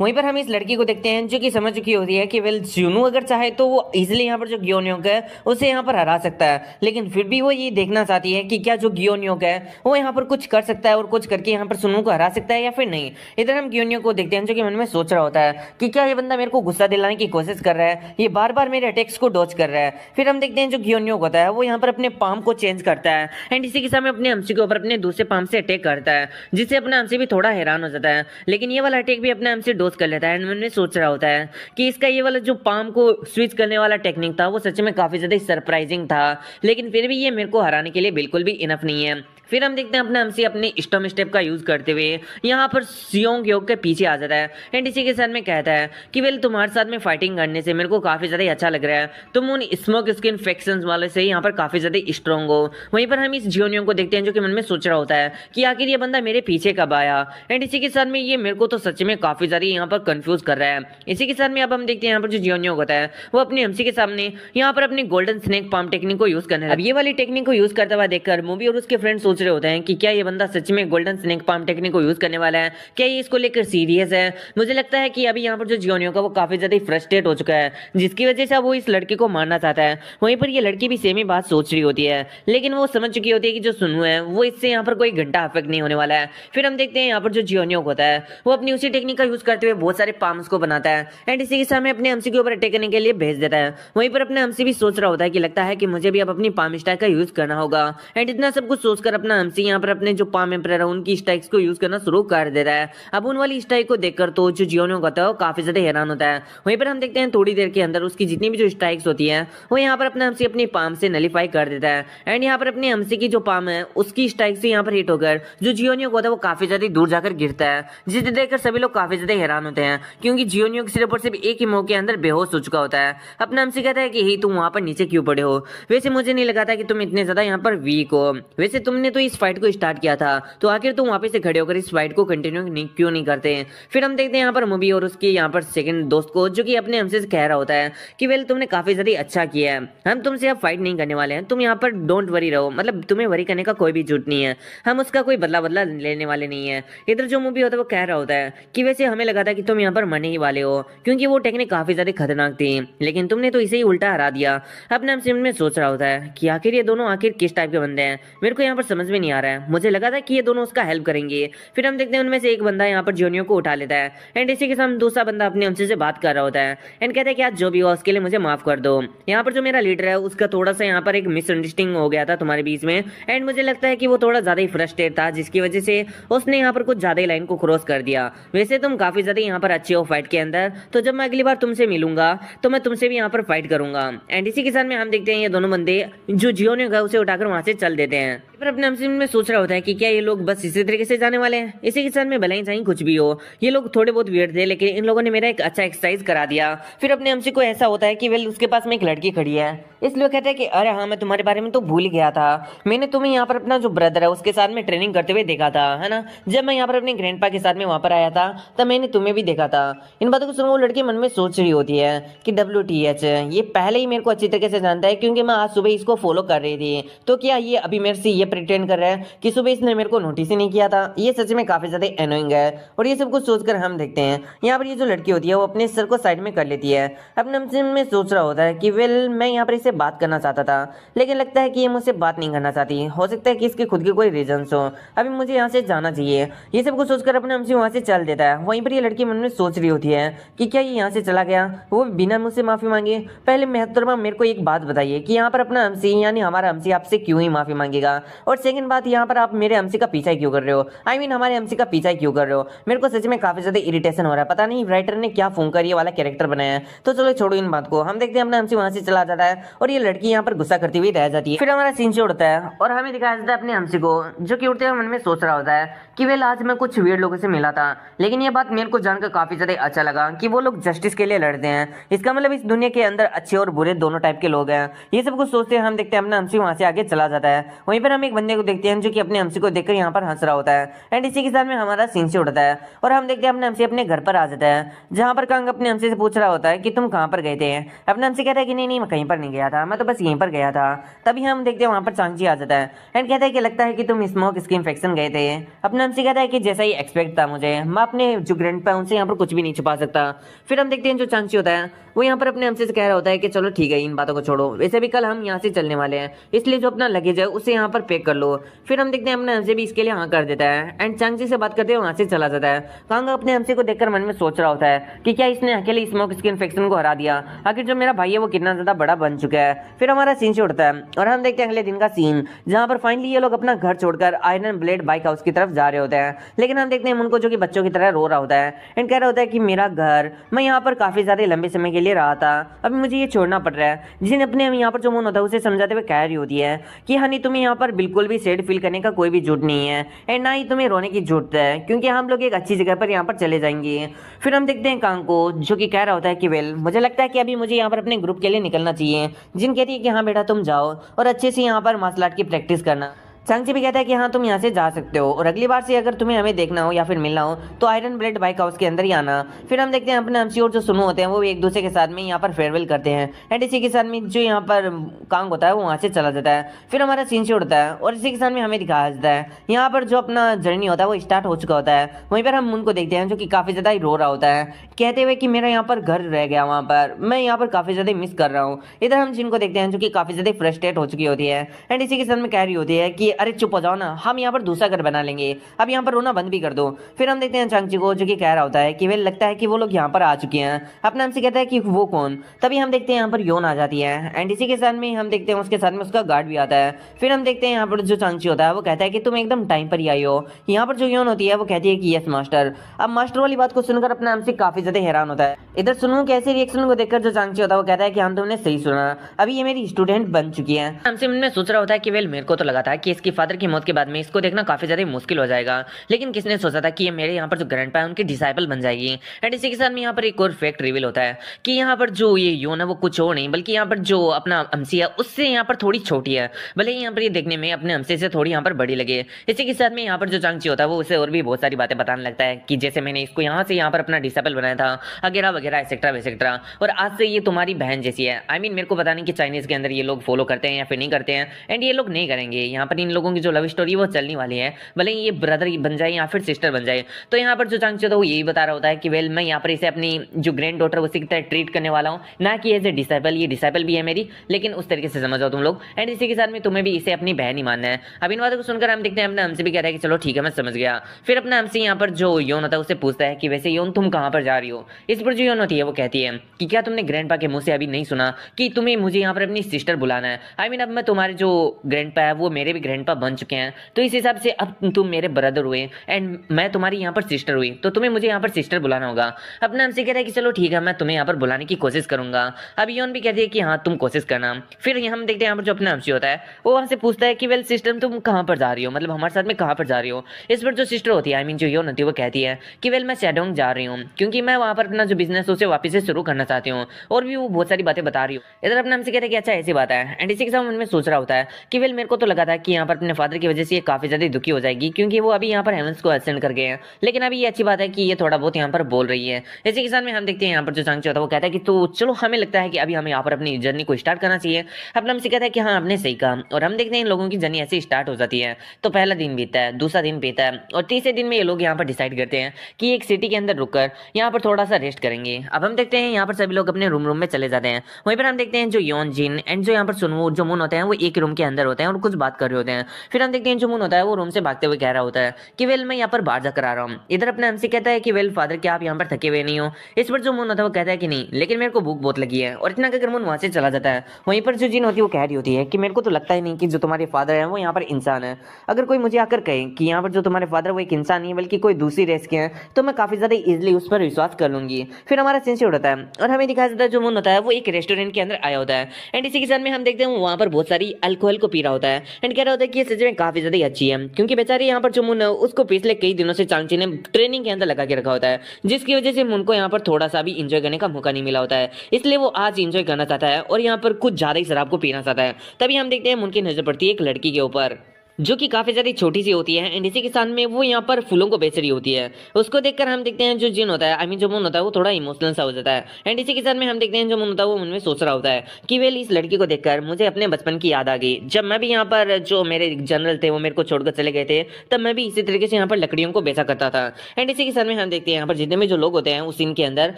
वहीं पर हम इस लड़की को देखते हैं जो कि समझ चुकी होती है कि वेल जुनू अगर चाहे तो वो इजिली यहाँ पर जो ग्योनयोक है उसे यहाँ पर हरा सकता है, लेकिन फिर भी वो ये देखना चाहती है कि क्या जो ग्योनयोक है वो यहाँ पर कुछ कर सकता है और कुछ करके यहाँ पर सुनू को हरा सकता है या फिर नहीं। इधर हम ग्योनयोक को देखते हैं जो कि मन में सोच रहा होता है कि क्या ये बंदा मेरे को गुस्सा दिलाने की कोशिश कर रहा है, ये बार बार मेरे अटैक्स को डॉज कर रहा है। फिर हम देखते हैं जो ग्योनयोक होता है वो यहाँ पर अपने पाम को चेंज करता है एंड इसी के सामने अपने हमसी के ऊपर अपने दूसरे पाम से अटैक करता है जिससे अपना हमसी भी थोड़ा हैरान हो जाता है, लेकिन ये वाला अटैक भी अपने हमसी क्लोज कर लेता है एंड मन में सोच रहा होता है कि इसका ये वाला जो पाम को स्विच करने वाला टेक्निक था वो सच में काफी ज्यादा सरप्राइजिंग था, लेकिन फिर भी ये मेरे को हराने के लिए बिल्कुल भी इनफ नहीं है। फिर हम देखते हैं अपना एमसी अपने स्टॉम स्टेप का यूज करते हुए यहाँ पर सियोंग योग के पीछे आ जाता है एंड इसी के साथ में कहता है कि वेल तुम्हारे साथ में फाइटिंग करने से मेरे को काफी ज्यादा अच्छा लग रहा है, तुम उन स्मोक स्किन इन्फेक्शन वाले से यहाँ पर काफी ज्यादा स्ट्रॉन्ग हो। वहीं पर हम इस जियोनियों को देखते हैं जो कि मन में सोच रहा होता है कि आखिर ये बंदा मेरे पीछे कब आया एंड इसी के साथ में ये मेरे को तो सच में काफी ज्यादा यहाँ पर कंफ्यूज कर रहा है। इसी के साथ में अब हम देखते हैं यहाँ पर जो जियोनियो होता है वो अपने एमसी के सामने यहाँ पर अपनी गोल्डन स्नेक पाम टेक्निक को यूज करने, अब ये वाली टेक्निक को यूज करता हुआ देखकर मूवी और उसके फ्रेंड सोच रहे होते हैं कि क्या ये बंदा सच में गोल्डन स्नेक पाम टेक्निक को यूज करने वाला है, क्या ये इसको लेकर सीरियस है। मुझे लगता है कि अभी यहाँ पर जो जियोनियो का वो काफी ज्यादा फ्रस्ट्रेट हो चुका है जिसकी वजह से वो इस लड़के को मारना चाहता है। वहीं पर ये लड़की भी सेम ही बात सोच रही होती है, लेकिन वो समझ चुकी होती है कि जो सुनू है वो इससे यहाँ पर कोई घंटा अफेक्ट नहीं होने वाला है। फिर हम देखते हैं यहाँ पर जो जियोनियो होता है वो अपनी उसी टेक्निक का यूज करते हुए बहुत सारे पाम्स को बनाता है एंड इसी के सामने अपने एमसी के ऊपर अटैक करने के लिए भेज देता है। वहीं पर अपना एमसी भी सोच रहा होता है कि लगता है कि मुझे भी अब अपनी पाम स्टाइल का यूज करना होगा एंड इतना सब कुछ सोचकर अपना एमसी यहाँ पर अपने जो पाम एम्परर है उनकी स्ट्राइक्स को यूज करना शुरू कर देता है। अब उन वाली स्ट्राइक को देखकर तो जो जियोनियो होता है वो काफी ज्यादा हैरान होता है। वहीं पर हम देखते हैं थोड़ी देर के अंदर उसकी जितनी भी जो स्ट्राइक्स होती है वो यहाँ पर अपना एमसी अपनी पाम से नलीफाई कर देता है एंड यहाँ पर अपने एमसी की जो पाम है उसकी स्ट्राइक से यहाँ पर हिट होकर जो जियोनियो होता है वो काफी ज्यादा दूर जाकर गिरता है, जिसे देखकर सभी लोग काफी ज्यादा हैरान होते हैं क्योंकि जियोनियो सिर्फ और सिर्फ एक ही मौके अंदर बेहोश हो चुका होता है। अपना एमसी कहता है कि ही तुम वहां पर नीचे क्यों पड़े हो, वैसे मुझे नहीं लगा था कि तुम इतने ज्यादा यहाँ पर वीक हो, वैसे तुमने तो इस फाइट को स्टार्ट किया था तो आखिर तुम वापस से खड़े होकर इस फाइट को कंटिन्यू क्यों नहीं करते। फिर हम देखते हैं यहाँ पर मूवी और उसके यहाँ पर सेकंड दोस्त को जो कि अपने एमसी से कह रहा होता है कि वेल तुमने काफी ज्यादा अच्छा किया है, हम तुमसे अब फाइट नहीं करने वाले हैं, तुम यहाँ पर डोंट वरी रहो, मतलब तुम्हें वरी करने का कोई भी जरूरत नहीं है, हम उसका कोई बदला लेने वाले नहीं है। इधर जो मूवी होता है वो कह रहा होता है कि वैसे हमें लगा था कि तुम यहाँ पर मरने ही वाले हो क्योंकि वो टेक्निक काफी ज्यादा खतरनाक थी, लेकिन तुमने तो इसे ही उल्टा हरा दिया। अपने एमसी में सोच रहा होता है कि आखिर ये दोनों आखिर किस टाइप के बंदे हैं, मेरे को यहाँ पर समझ में नहीं आ रहा है, मुझे लगा था कि ये दोनों उसका हेल्प करेंगे। फिर हम देखते हैं उनमें से एक बंदा यहाँ पर जियोनियो को उठा लेता है एंड इसी के साथ दूसरा बंदा अपने एमसी से बात कर रहा होता है एंड कहता है कि आज जो भी हो उसके लिए मुझे माफ कर दो, यहाँ पर जो मेरा लीडर है उसका थोड़ा सा यहाँ पर एक मिसअंडरस्टैंडिंग हो गया था तुम्हारे बीच में एंड मुझे लगता है कि वो थोड़ा ज्यादा ही फ्रस्ट्रेट था जिसकी वजह से उसने यहाँ पर कुछ ज्यादा ही लाइन को क्रॉस कर दिया। वैसे तुम काफी ज्यादा यहाँ पर अच्छे हो फाइट के अंदर, तो जब मैं अगली बार तुमसे मिलूंगा तो मैं तुमसे भी यहाँ पर फाइट करूंगा। एंड इसी के साथ में हम देखते हैं ये दोनों बंदे जो जियोनियो है उसे उठाकर वहां से चल देते हैं। पर अपने एमसी में सोच रहा होता है कि क्या ये लोग बस इसी तरीके से जाने वाले हैं। इसी के साथ में भले ही चाहे कुछ भी हो, ये लोग थोड़े बहुत वियर्ड थे लेकिन इन लोगों ने मेरा एक अच्छा एक्सरसाइज करा दिया। फिर अपने एमसी को ऐसा होता है कि वेल उसके पास में एक लड़की खड़ी है, इसलिए कहते हैं कि अरे हाँ मैं तुम्हारे बारे में तो भूल गया था, मैंने तुम्हें यहाँ पर अपना जो ब्रदर है उसके साथ में ट्रेनिंग करते हुए देखा था, है ना, जब मैं यहाँ पर अपने ग्रैंडपा के साथ में वहां पर आया था तब मैंने तुम्हें भी देखा था। इन बातों को सुन वो लड़की मन में सोच रही होती है कि WTH ये पहले ही मेरे को अच्छी तरीके से जानता है क्योंकि मैं आज सुबह इसको फॉलो कर रही थी, तो क्या ये अभी मेरे से ये प्रिटेंड कर रहा है कि सुबह इसने मेरे को नोटिस ही नहीं किया था। ये सच में काफी ज्यादा एनोइंग है। और ये सब कुछ सोचकर हम देखते हैं यहाँ पर ये जो लड़की होती है वो अपने सर को साइड में कर लेती है। अपने मन में सोच रहा होता है कि वेल मैं यहाँ पर इसे बात करना चाहता था लेकिन लगता है कि ये मुझसे बात नहीं करना चाहती, हो सकता है कि इसके खुद के कोई रीजन हो, अभी मुझे यहाँ से जाना चाहिए। ये सब कुछ सोचकर अपने हमसे वहां से चल देता है। वहीं पर ये लड़की मन में सोच रही होती है कि क्या ये यहाँ से चला गया वो बिना मुझसे माफी मांगे। पहले महतरमा मेरे को एक बात बताइए कि यहाँ पर अपना हमसी यानी हमारा हमसी आपसे क्यों ही माफी मांगेगा, और सेकंड बात यहाँ पर आप मेरे हमसी का पीछा क्यों कर रहे हो, आई मीन हमारे हमसी का पीछा क्यों कर रहे हो। मेरे को सच में काफी ज्यादा इरिटेशन हो रहा है, पता नहीं राइटर ने क्या फोन कर ये वाला कैरेक्टर बनाया है। तो चलो छोड़ो इन बात को, हम देखते हैं अपना हमसी वहां से चला जाता है और ये लड़की यहाँ पर गुस्सा करती हुई रह जाती है। फिर हमारा सीन उड़ता है और हमें दिखाया जाता है अपने हमसी को जो कि उड़ते हुए मन में सोच रहा होता है कि वेल आज मैं कुछ वियर्ड लोगों से मिला था लेकिन ये बात मेरे को जानकर काफी ज्यादा अच्छा लगा कि वो लोग जस्टिस के लिए लड़ते हैं। इसका मतलब इस दुनिया के अंदर अच्छे और बुरे दोनों टाइप के लोग हैं। ये सब कुछ सोचते हैं हम देखते हैं अपना हमसी वहां से आगे चला जाता है। वहीं पर हम एक बंदे को देखते हैं जो कि अपने हमसी को देखकर यहाँ पर हंस रहा होता है एंड इसी के साथ में हमारा सीन से उड़ता है और हम देखते हैं अपने हमसी अपने घर पर आ जाता है जहाँ पर कांग अपने हमसी से पूछ रहा होता है कि तुम कहाँ पर गए थे। अपने हमसी कहता है कि नहीं मैं कहीं पर नहीं गया था, मैं तो बस यहीं पर गया था। तभी हम देखते हैं वहां पर चांगची आ जाता है एंड कहता है कि लगता है कि तुम स्मोक स्किन इन्फेक्शन गए थे। अपना हमसी कहता है कि जैसा ही एक्सपेक्ट था मुझे, मैं अपने जो ग्रैंडपा उनसे यहाँ पर कुछ भी नहीं छुपा सकता। फिर हम देखते हैं जो चांगची होता है वो यहाँ पर अपने हमसे से कह रहा होता है कि चलो ठीक है इन बातों को छोड़ो, वैसे भी कल हम यहाँ से चलने वाले हैं इसलिए जो अपना लगेज है उसे यहाँ पर पैक टेक कर लो। फिर हम देखते हैं अपने हमसे भी इसके लिए हाँ कर देता है एंड चांगची से बात करते हुए वहाँ से चला जाता है। कांग अपने हमसे को देखकर मन में सोच रहा होता है कि क्या इसने अकेले स्मोक स्किन इन्फेक्शन को हरा दिया, आखिर जो मेरा भाई है वो कितना ज्यादा बड़ा बन चुका है। फिर हमारा सीन से उड़ता है और हम देखते हैं अगले दिन का सीन, जहाँ पर फाइनली ये लोग अपना घर छोड़कर आयरन ब्लेड बाइक हाउस की तरफ जा रहे होते हैं। लेकिन हम देखते हैं उनको जो कि बच्चों की तरह रो रहा होता है एंड कह रहा होता है कि मेरा घर, मैं यहाँ पर काफी ज्यादा लंबे समय के लिए रहा था, अभी मुझे ये छोड़ना पड़ रहा है। जिसने अपने यहाँ पर जो मून होता है उसे समझाते हुए कह रही होती है कि हनी तुम्हें यहाँ पर बिल्कुल भी सैड फील करने का कोई भी जरूरत नहीं है एंड ना ही तुम्हें रोने की जरूरत है, क्योंकि हम लोग एक अच्छी जगह पर यहाँ पर चले जाएंगे। फिर हम देखते हैं कांग को जो कि कह रहा होता है कि वेल मुझे लगता है कि अभी मुझे यहाँ पर अपने ग्रुप के लिए निकलना चाहिए। जिन कहती है कि हाँ बेटा तुम जाओ और अच्छे से यहाँ पर मार्शल आर्ट की प्रैक्टिस करना। चांगची भी कहता है कि हाँ तुम यहाँ से जा सकते हो और अगली बार से अगर तुम्हें हमें देखना हो या फिर मिलना हो तो आयरन ब्लेड बाइक हाउस के अंदर ही आना। फिर हम देखते हैं अपने एमसी और जो सुनो होते हैं वो एक दूसरे के साथ में यहाँ पर फेयरवेल करते हैं एंड इसी के साथ में जो यहाँ पर कांग होता है वो वहाँ से चला जाता है। फिर हमारा सीन से उड़ता है और इसी के साथ में हमें दिखाया जाता है यहाँ पर जो अपना जर्नी होता है वो स्टार्ट हो चुका होता है। वहीं पर हम उनको देखते हैं जो कि काफ़ी ज़्यादा ही रो रहा होता है, कहते हुए कि मेरा यहाँ पर घर रह गया, वहाँ पर मैं यहाँ पर काफ़ी ज़्यादा मिस कर रहा हूँ। इधर हम जिनको देखते हैं जो कि काफ़ी ज़्यादा फ्रस्ट्रेट हो चुकी होती है एंड इसी के साथ में कह रही होती है कि अरे चुप हो जाओ ना, हम यहाँ पर दूसरा घर बना लेंगे, अब यहाँ पर रोना बंद भी कर दो। फिर हम देखते हैं चांगची को जो कि कह रहा होता है कि वे लगता है कि वो लोग यहाँ पर आ चुके हैं। अपने हमसे कहता है कि वो कौन, तभी हम देखते हैं यहाँ पर योन आ जाती है एंड इसी के साथ में हम देखते हैं उसके साथ में उसका गार्ड भी आता है। फिर हम देखते हैं यहाँ पर जो चांगची होता है वो कहता है कि तुम एकदम टाइम पर ही आई हो। यहाँ पर जो योन होती है वो कहती है कि यस मास्टर। अब मास्टर वाली बात को सुनकर अपने हमसे काफी ज्यादा हैरान होता है। इधर सुनो के ऐसे रिएक्शन को देखकर जो चांगची होता है वो कहता है कि हम तुमने सही सुना, अभी ये मेरी स्टूडेंट बन चुकी है। हमसे मन में सोच रहा होता है कि वेल मेरे को तो लगा था कि इसकी फादर की मौत के बाद में इसको देखना काफी ज्यादा मुश्किल हो जाएगा, लेकिन किसने सोचा था कि ये मेरे यहाँ पर जो ग्रैंडपा है उनकी डिसाइपल बन जाएगी। एंड इसी के साथ में यहाँ पर एक और फैक्ट रिवील होता है कि यहाँ पर जो ये योन है वो कुछ और नहीं बल्कि यहाँ पर जो अपना अमसी है उससे यहाँ पर थोड़ी छोटी है, भले ही यहाँ पर ये देखने में अपने अमसे से थोड़ी यहाँ पर बड़ी लगे। इसी के साथ में यहाँ पर जो चांगची होता है वो उसे और भी बहुत सारी बातें बताने लगता है कि जैसे मैंने इसको यहाँ से यहाँ पर अपना डिसाइपल बनाया था वगैरह वगैरह एक्सेट्रा वैसेट्रा, और आज से ये तुम्हारी बहन जैसी है। आई मीन मेरे को पता नहीं कि चाइनीज के अंदर ये लोग फॉलो करते हैं या फिर नहीं करते हैं, एंड ये लोग नहीं करेंगे। यहाँ पर इन लोगों की जो लव स्टोरी वो चलनी वाली है, भले ही ये ब्रदर बन जाए या फिर सिस्टर बन जाए। तो यहाँ पर जो चांगची होता है वो यही बता रहा होता है कि वेल मैं यहाँ पर इसे अपनी जो ग्रैंड डॉटर उसी की तरह ट्रीट करने वाला हूँ, ना कि एज ए डिसाइपल। ये डिसाइपल भी है मेरी, लेकिन उस तरीके से समझ जाओ तुम लोग। एंड इसी के साथ में तुम्हें भी इसे अपनी बहन ही मानना है। अब इन बातों को सुनकर हम देखते हैं अपने हमसे भी कह रहा है कि चलो ठीक है मैं समझ गया। फिर अपना हमसे यहाँ पर जो योन होता है उससे पूछता है कि वैसे योन तुम कहाँ पर जा रही हो। इस पर जो योन होती है वो कहती है कि क्या तुमने ग्रैंडपा के मुंह से अभी नहीं सुना कि तुम्हें मुझे यहाँ पर अपनी सिस्टर बुलाना है। आई मीन अब मैं तुम्हारे जो ग्रैंडपा है वो मेरे भी ग्रैंडपा बन चुके हैं, तो इस हिसाब से अब तुम मेरे ब्रदर हुए एंड मैं तुम्हारी यहाँ पर सिस्टर हुई, तो तुम्हें मुझे यहाँ पर सिस्टर बुलाना होगा। अपना हमसे कह रहा है कि चलो ठीक है मैं तुम्हें यहाँ पर बुलाने की कोशिश करूंगा। अब योन भी कहती है कि हाँ तुम कोशिश करना। फिर हम देखते हैं यहाँ पर जो अपना हमसे होता है वो वहाँ से पूछता है कि वेल सिस्टर तुम कहाँ पर जा रही हो, मतलब हमारे साथ में कहाँ पर जा रही हो। इस पर जो सिस्टर होती है आई मीन जो योन होती है वो कहती है कि वेल मैं शैडोंग जा रही हूँ, क्योंकि मैं वहाँ पर अपना जो बिजनेस उसे वापस से शुरू करना चाहती हूँ, और भी वो बहुत सारी बातें बता रही हूँ। इधर अपना हमसे कहते हैं कि अच्छा ऐसी बात है। एंड इसी के साथ उनमें सोच रहा होता है कि वेल मेरे को तो लगा था कि यहाँ पर अपने फादर की वजह से ये काफी ज्यादा दुखी हो जाएगी, क्योंकि वो अभी यहाँ पर हेवंस को असेंड कर गए हैं, लेकिन अभी ये अच्छी बात है कि ये थोड़ा बहुत यहाँ पर बोल रही है। इसी के साथ में हम देखते हैं यहाँ पर जो चांगची होता है वो कहता है कि तो चलो हमें लगता है कि अभी हमें यहाँ पर अपनी जर्नी को स्टार्ट करना चाहिए। अपना हमसे कहता है कि हाँ आपने सही कहा, और हम देखते हैं इन लोगों की जर्नी ऐसे स्टार्ट हो जाती है। तो पहला दिन बीतता है, दूसरा दिन बीतता है, और तीसरे दिन में ये लोग यहाँ पर डिसाइड करते हैं कि एक सिटी के अंदर रुककर यहाँ पर थोड़ा सा रेस्ट करेंगे। अब हम देखते हैं यहाँ पर सभी लोग अपने रूम में चले जाते हैं। वहीं पर हम देखते हैं जो योन जिन एंड जो यहाँ पर सुनवो जो मून होते हैं वो एक रूम के अंदर होते हैं और कुछ बात कर रहे होते हैं। फिर हम देखते हैं जो मून होता है वो रूम से भागते हुए कह रहा होता है कि वेल मैं यहाँ पर बाहर जाकर आ रहा हूँ। इधर अपने हमसे कहता है कि वेल फादर क्या आप यहाँ पर थके हुए नहीं हो। इस पर जो मून होता है वो कहता है कि नहीं, लेकिन मेरे को भूख बहुत लगी है, और इतना कहकर मून वहां से चला जाता है। वहीं पर जो जिन होती है वो कह रही होती है कि मेरे को तो लगता ही नहीं कि जो तुम्हारे फादर है वो यहाँ पर इंसान है। अगर कोई मुझे आकर कहे कि यहाँ पर जो तुम्हारे फादर वो एक इंसान नहीं बल्कि कोई दूसरी रेस के हैं, तो मैं काफी ज्यादा इजिली उस पर विश्वास कर लूंगी। फिर हमारा सीन शुरू होता है और हमें दिखाया जाता है जो मून होता है वो एक रेस्टोरेंट के अंदर आया होता है। एंड इसी के साथ में हम देखते हैं वहाँ पर बहुत सारी अल्कोहल को पी रहा होता है एंड कह रहा होता है कि ये सच में काफी ज्यादा अच्छी है, क्योंकि बेचारी यहाँ पर जो मून है उसको पिछले कई दिनों से चांगची ने ट्रेनिंग के अंदर लगा के रखा होता है, जिसकी वजह से मून को यहाँ पर थोड़ा सा भी इंजॉय करने का मौका नहीं मिला होता है। इसलिए वो आज इंजॉय करना चाहता है और यहाँ पर कुछ ज्यादा ही शराब को पीना चाहता है। तभी हम देखते हैं मून की नजर पड़ती है एक लड़की के ऊपर जो कि काफी ज्यादा छोटी सी होती है एंड इसी के साथ में वो यहाँ पर फूलों को बेच रही होती है। उसको देखकर हम देखते हैं जो जिन होता है आई मीन जो मून होता है वो थोड़ा इमोशनल सा हो जाता है। एंड इसी के साथ में हम देखते हैं जो मून होता है वो उनमें सोच रहा होता है कि वेल इस लड़की को देखकर मुझे अपने बचपन की याद आ गई, जब मैं भी यहाँ पर जो मेरे जनरल थे वो मेरे को छोड़कर चले गए थे, तब मैं भी इसी तरीके से यहाँ पर लकड़ियों को बेचा करता था। एंड इसी के साथ में हम देखते हैं यहाँ पर जितने भी जो लोग होते हैं उस सीन के अंदर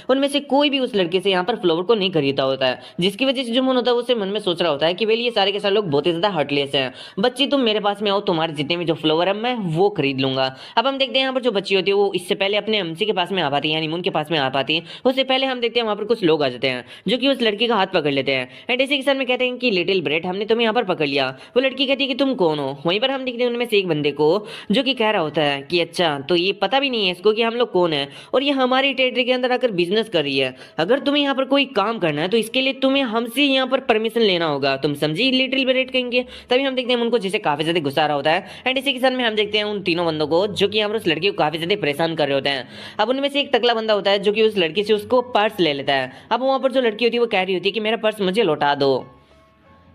उनमें से कोई भी उस लड़के से यहाँ पर फ्लावर को नहीं खरीदता होता है, जिसकी वजह से जो मून होता है उसे मन में सोच रहा होता है कि वेल ये सारे के सारे लोग बहुत ही ज्यादा हार्टलेस हैं। बच्ची तुम मेरे पास पास में आओ, तुम्हारे जितने भी जो फ्लावर है मैं वो खरीद लूंगा। अब हम देखते हैं यहाँ पर जो बच्ची होती है वो इससे पहले अपने अम्सी के पास में आ पाती है, यानी मुन के पास में आ पाती है। उससे पहले हम देखते हैं वहां पर कुछ लोग आ जाते हैं जो कि उस लड़की का हाथ पकड़ लेते हैं एंड इसी के साथ में कहते हैं कि लिटिल ब्रेट, हमने तुम्हें यहाँ पर पकड़ लिया। वो लड़की कहती है कि तुम कौन हो। वहीं पर हम देखते हैं उनमें से एक बंदे को जो कि कह रहा होता है कि अच्छा तो ये पता भी नहीं है इसको कि हम लोग कौन है और ये हमारी टेरिटरी के अंदर आकर बिजनेस कर रही है। अगर तुम्हें यहाँ पर कोई काम करना है तो इसके लिए तुम्हें हमसे यहाँ पर परमिशन लेना होगा, तुम समझी लिटिल ब्रेट कहेंगे। तभी हम देखते हैं उनको जिसे काफी ज्यादा गुस्सा आ रहा होता है एंड इसी के साथ में हम देखते हैं उन तीनों बंदों को जो कि यहाँ पर उस लड़की को काफी ज्यादा परेशान कर रहे होते हैं। अब उनमें से एक टकला बंदा होता है जो कि उस लड़की से उसको पर्स ले लेता है। अब वहां पर जो लड़की होती है वो कह रही होती है कि मेरा पर्स मुझे लौटा दो।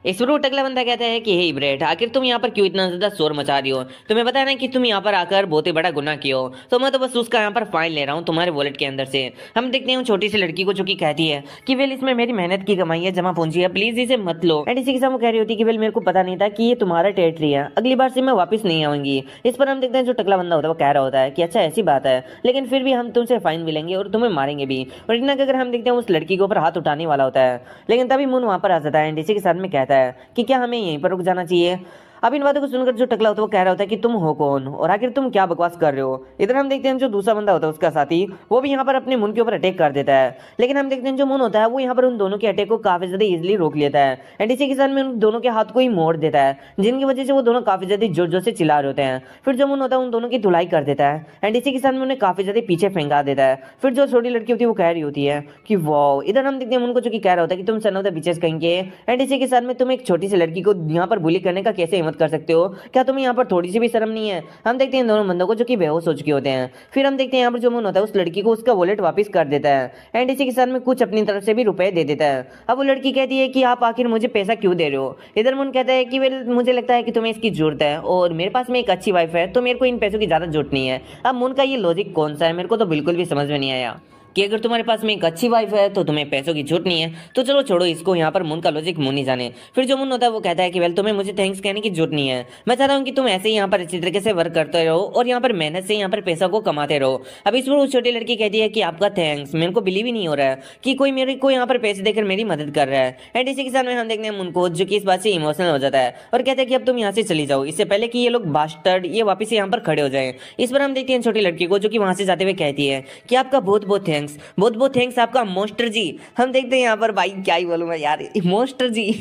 इस पर वो टकला बंदा कहता है कि हे ब्रेट, आखिर तुम यहाँ पर क्यों इतना ज्यादा शोर मचा रही हो, तुम्हें पता है ना कि तुम यहाँ पर आकर बहुत ही बड़ा गुनाह किया हो, तो मैं तो बस उसका यहाँ पर फाइन ले रहा हूँ तुम्हारे वॉलेट के अंदर से। हम देखते हैं छोटी सी लड़की को जो कि कहती है कि वेल इसमें मेरी मेहनत की कमाई है, जमा पूंजी है, प्लीज इसे मत लो। एंड इसी के साथ वो कह रही होती है कि वेल मेरे को पता नहीं था कि ये तुम्हारा टेरिटरी है, अगली बार से मैं वापस नहीं आऊंगी। इस पर हम देखते हैं जो टकला बंदा होता है वो कह रहा होता है कि अच्छा ऐसी बात है, लेकिन फिर भी हम तुमसे फाइन भी लेंगे और तुम्हें मारेंगे भी। और इतना अगर हम देखते हैं उस लड़की के ऊपर हाथ उठाने वाला होता है, लेकिन तभी मुन वहां पर आ जाता है एंड इसी के साथ में कहता है कि क्या हमें यहीं पर रुक जाना चाहिए। अब इन बातों को सुनकर जो टकला होता है वो कह रहा होता है कि तुम हो कौन और आखिर तुम क्या बकवास कर रहे हो। इधर हम देखते हैं जो दूसरा बंदा होता है उसका साथी वो भी यहाँ पर अपने मुन के ऊपर अटैक कर देता है, लेकिन हम देखते हैं जो मुन होता है वो यहाँ पर उन दोनों के अटैक को काफी ज्यादा इजिली रोक लेता है एंड इसी के साथ में उन दोनों के हाथ को ही मोड़ देता है, जिनकी वजह से वो दोनों काफी ज्यादा जोर जोर से चिल्ला रहे होते हैं। फिर जो मुन होता है उन दोनों की धुलाई कर देता है एंड इसी के साथ में उन्हें काफी ज्यादा पीछे फेंका देता है। फिर जो छोटी लड़की होती है वो कह रही होती है कि वाओ। इधर हम देखते हैं उनको जो कि कह रहा होता है कि तुम सन ऑफ द बीचेस कहेंगे एंड इसी के साथ में तुम एक छोटी सी लड़की को यहाँ पर बुली करने का कैसे हिम्मत कर सकते हो, क्या तुम्हें यहाँ पर थोड़ी सी भी शर्म नहीं है। हम देखते हैं दोनों बंदों को जो कि बेहोश हो चुके होते हैं। फिर हम देखते हैं यहाँ पर जो मुन होता है उस लड़की को उसका वॉलेट वापस कर देता है एंड इसी के साथ में कुछ अपनी तरफ से भी रुपए दे देता है। अब वो लड़की कहती है कि आप आखिर मुझे पैसा क्यों दे रहे हो। इधर मुन कहता है कि वेल मुझे लगता है कि तुम्हें इसकी जरूरत है और मेरे पास में एक अच्छी वाइफ है, तो मेरे को इन पैसों की ज्यादा जरूरत नहीं है। अब मुन का ये लॉजिक कौन सा है, मेरे को तो बिल्कुल भी समझ में नहीं आया कि अगर तुम्हारे पास में एक अच्छी वाइफ है तो तुम्हें पैसों की जरूरत नहीं है। तो चलो छोड़ो इसको, यहाँ पर मुन का लॉजिक मुन ही जाने। फिर जो मुन होता है वो कहता है कि वेल तुम्हें मुझे थैंक्स कहने की जरूरत नहीं है, मैं चाहता हूँ कि तुम ऐसे ही यहाँ पर अच्छी तरीके से वर्क करते रहो और यहाँ पर मेहनत से यहाँ पर पैसा को कमाते रहो। अब इस पर वो छोटी लड़की कहती है कि आपका थैंक्स, मेरे को बिलीव ही नहीं हो रहा है कि कोई मेरे को यहाँ पर पैसे देकर मेरी मदद कर रहा है। एंड इसी के साथ में हम देखते हैं मुन को जो कि इस बात से इमोशनल हो जाता है और कहता है कि अब तुम यहाँ से चली जाओ, इससे पहले कि ये लोग बास्टर्ड ये वापस यहाँ पर खड़े हो जाए। इस पर हम देखते हैं छोटी लड़की को जो कि वहां से जाते हुए कहती है कि आपका बहुत बहुत थैंक्स, बहुत बहुत थैंक्स आपका मोस्टर जी। हम देखते हैं यहाँ पर भाई क्या ही बोलूँ मैं यार, मोस्टर जी।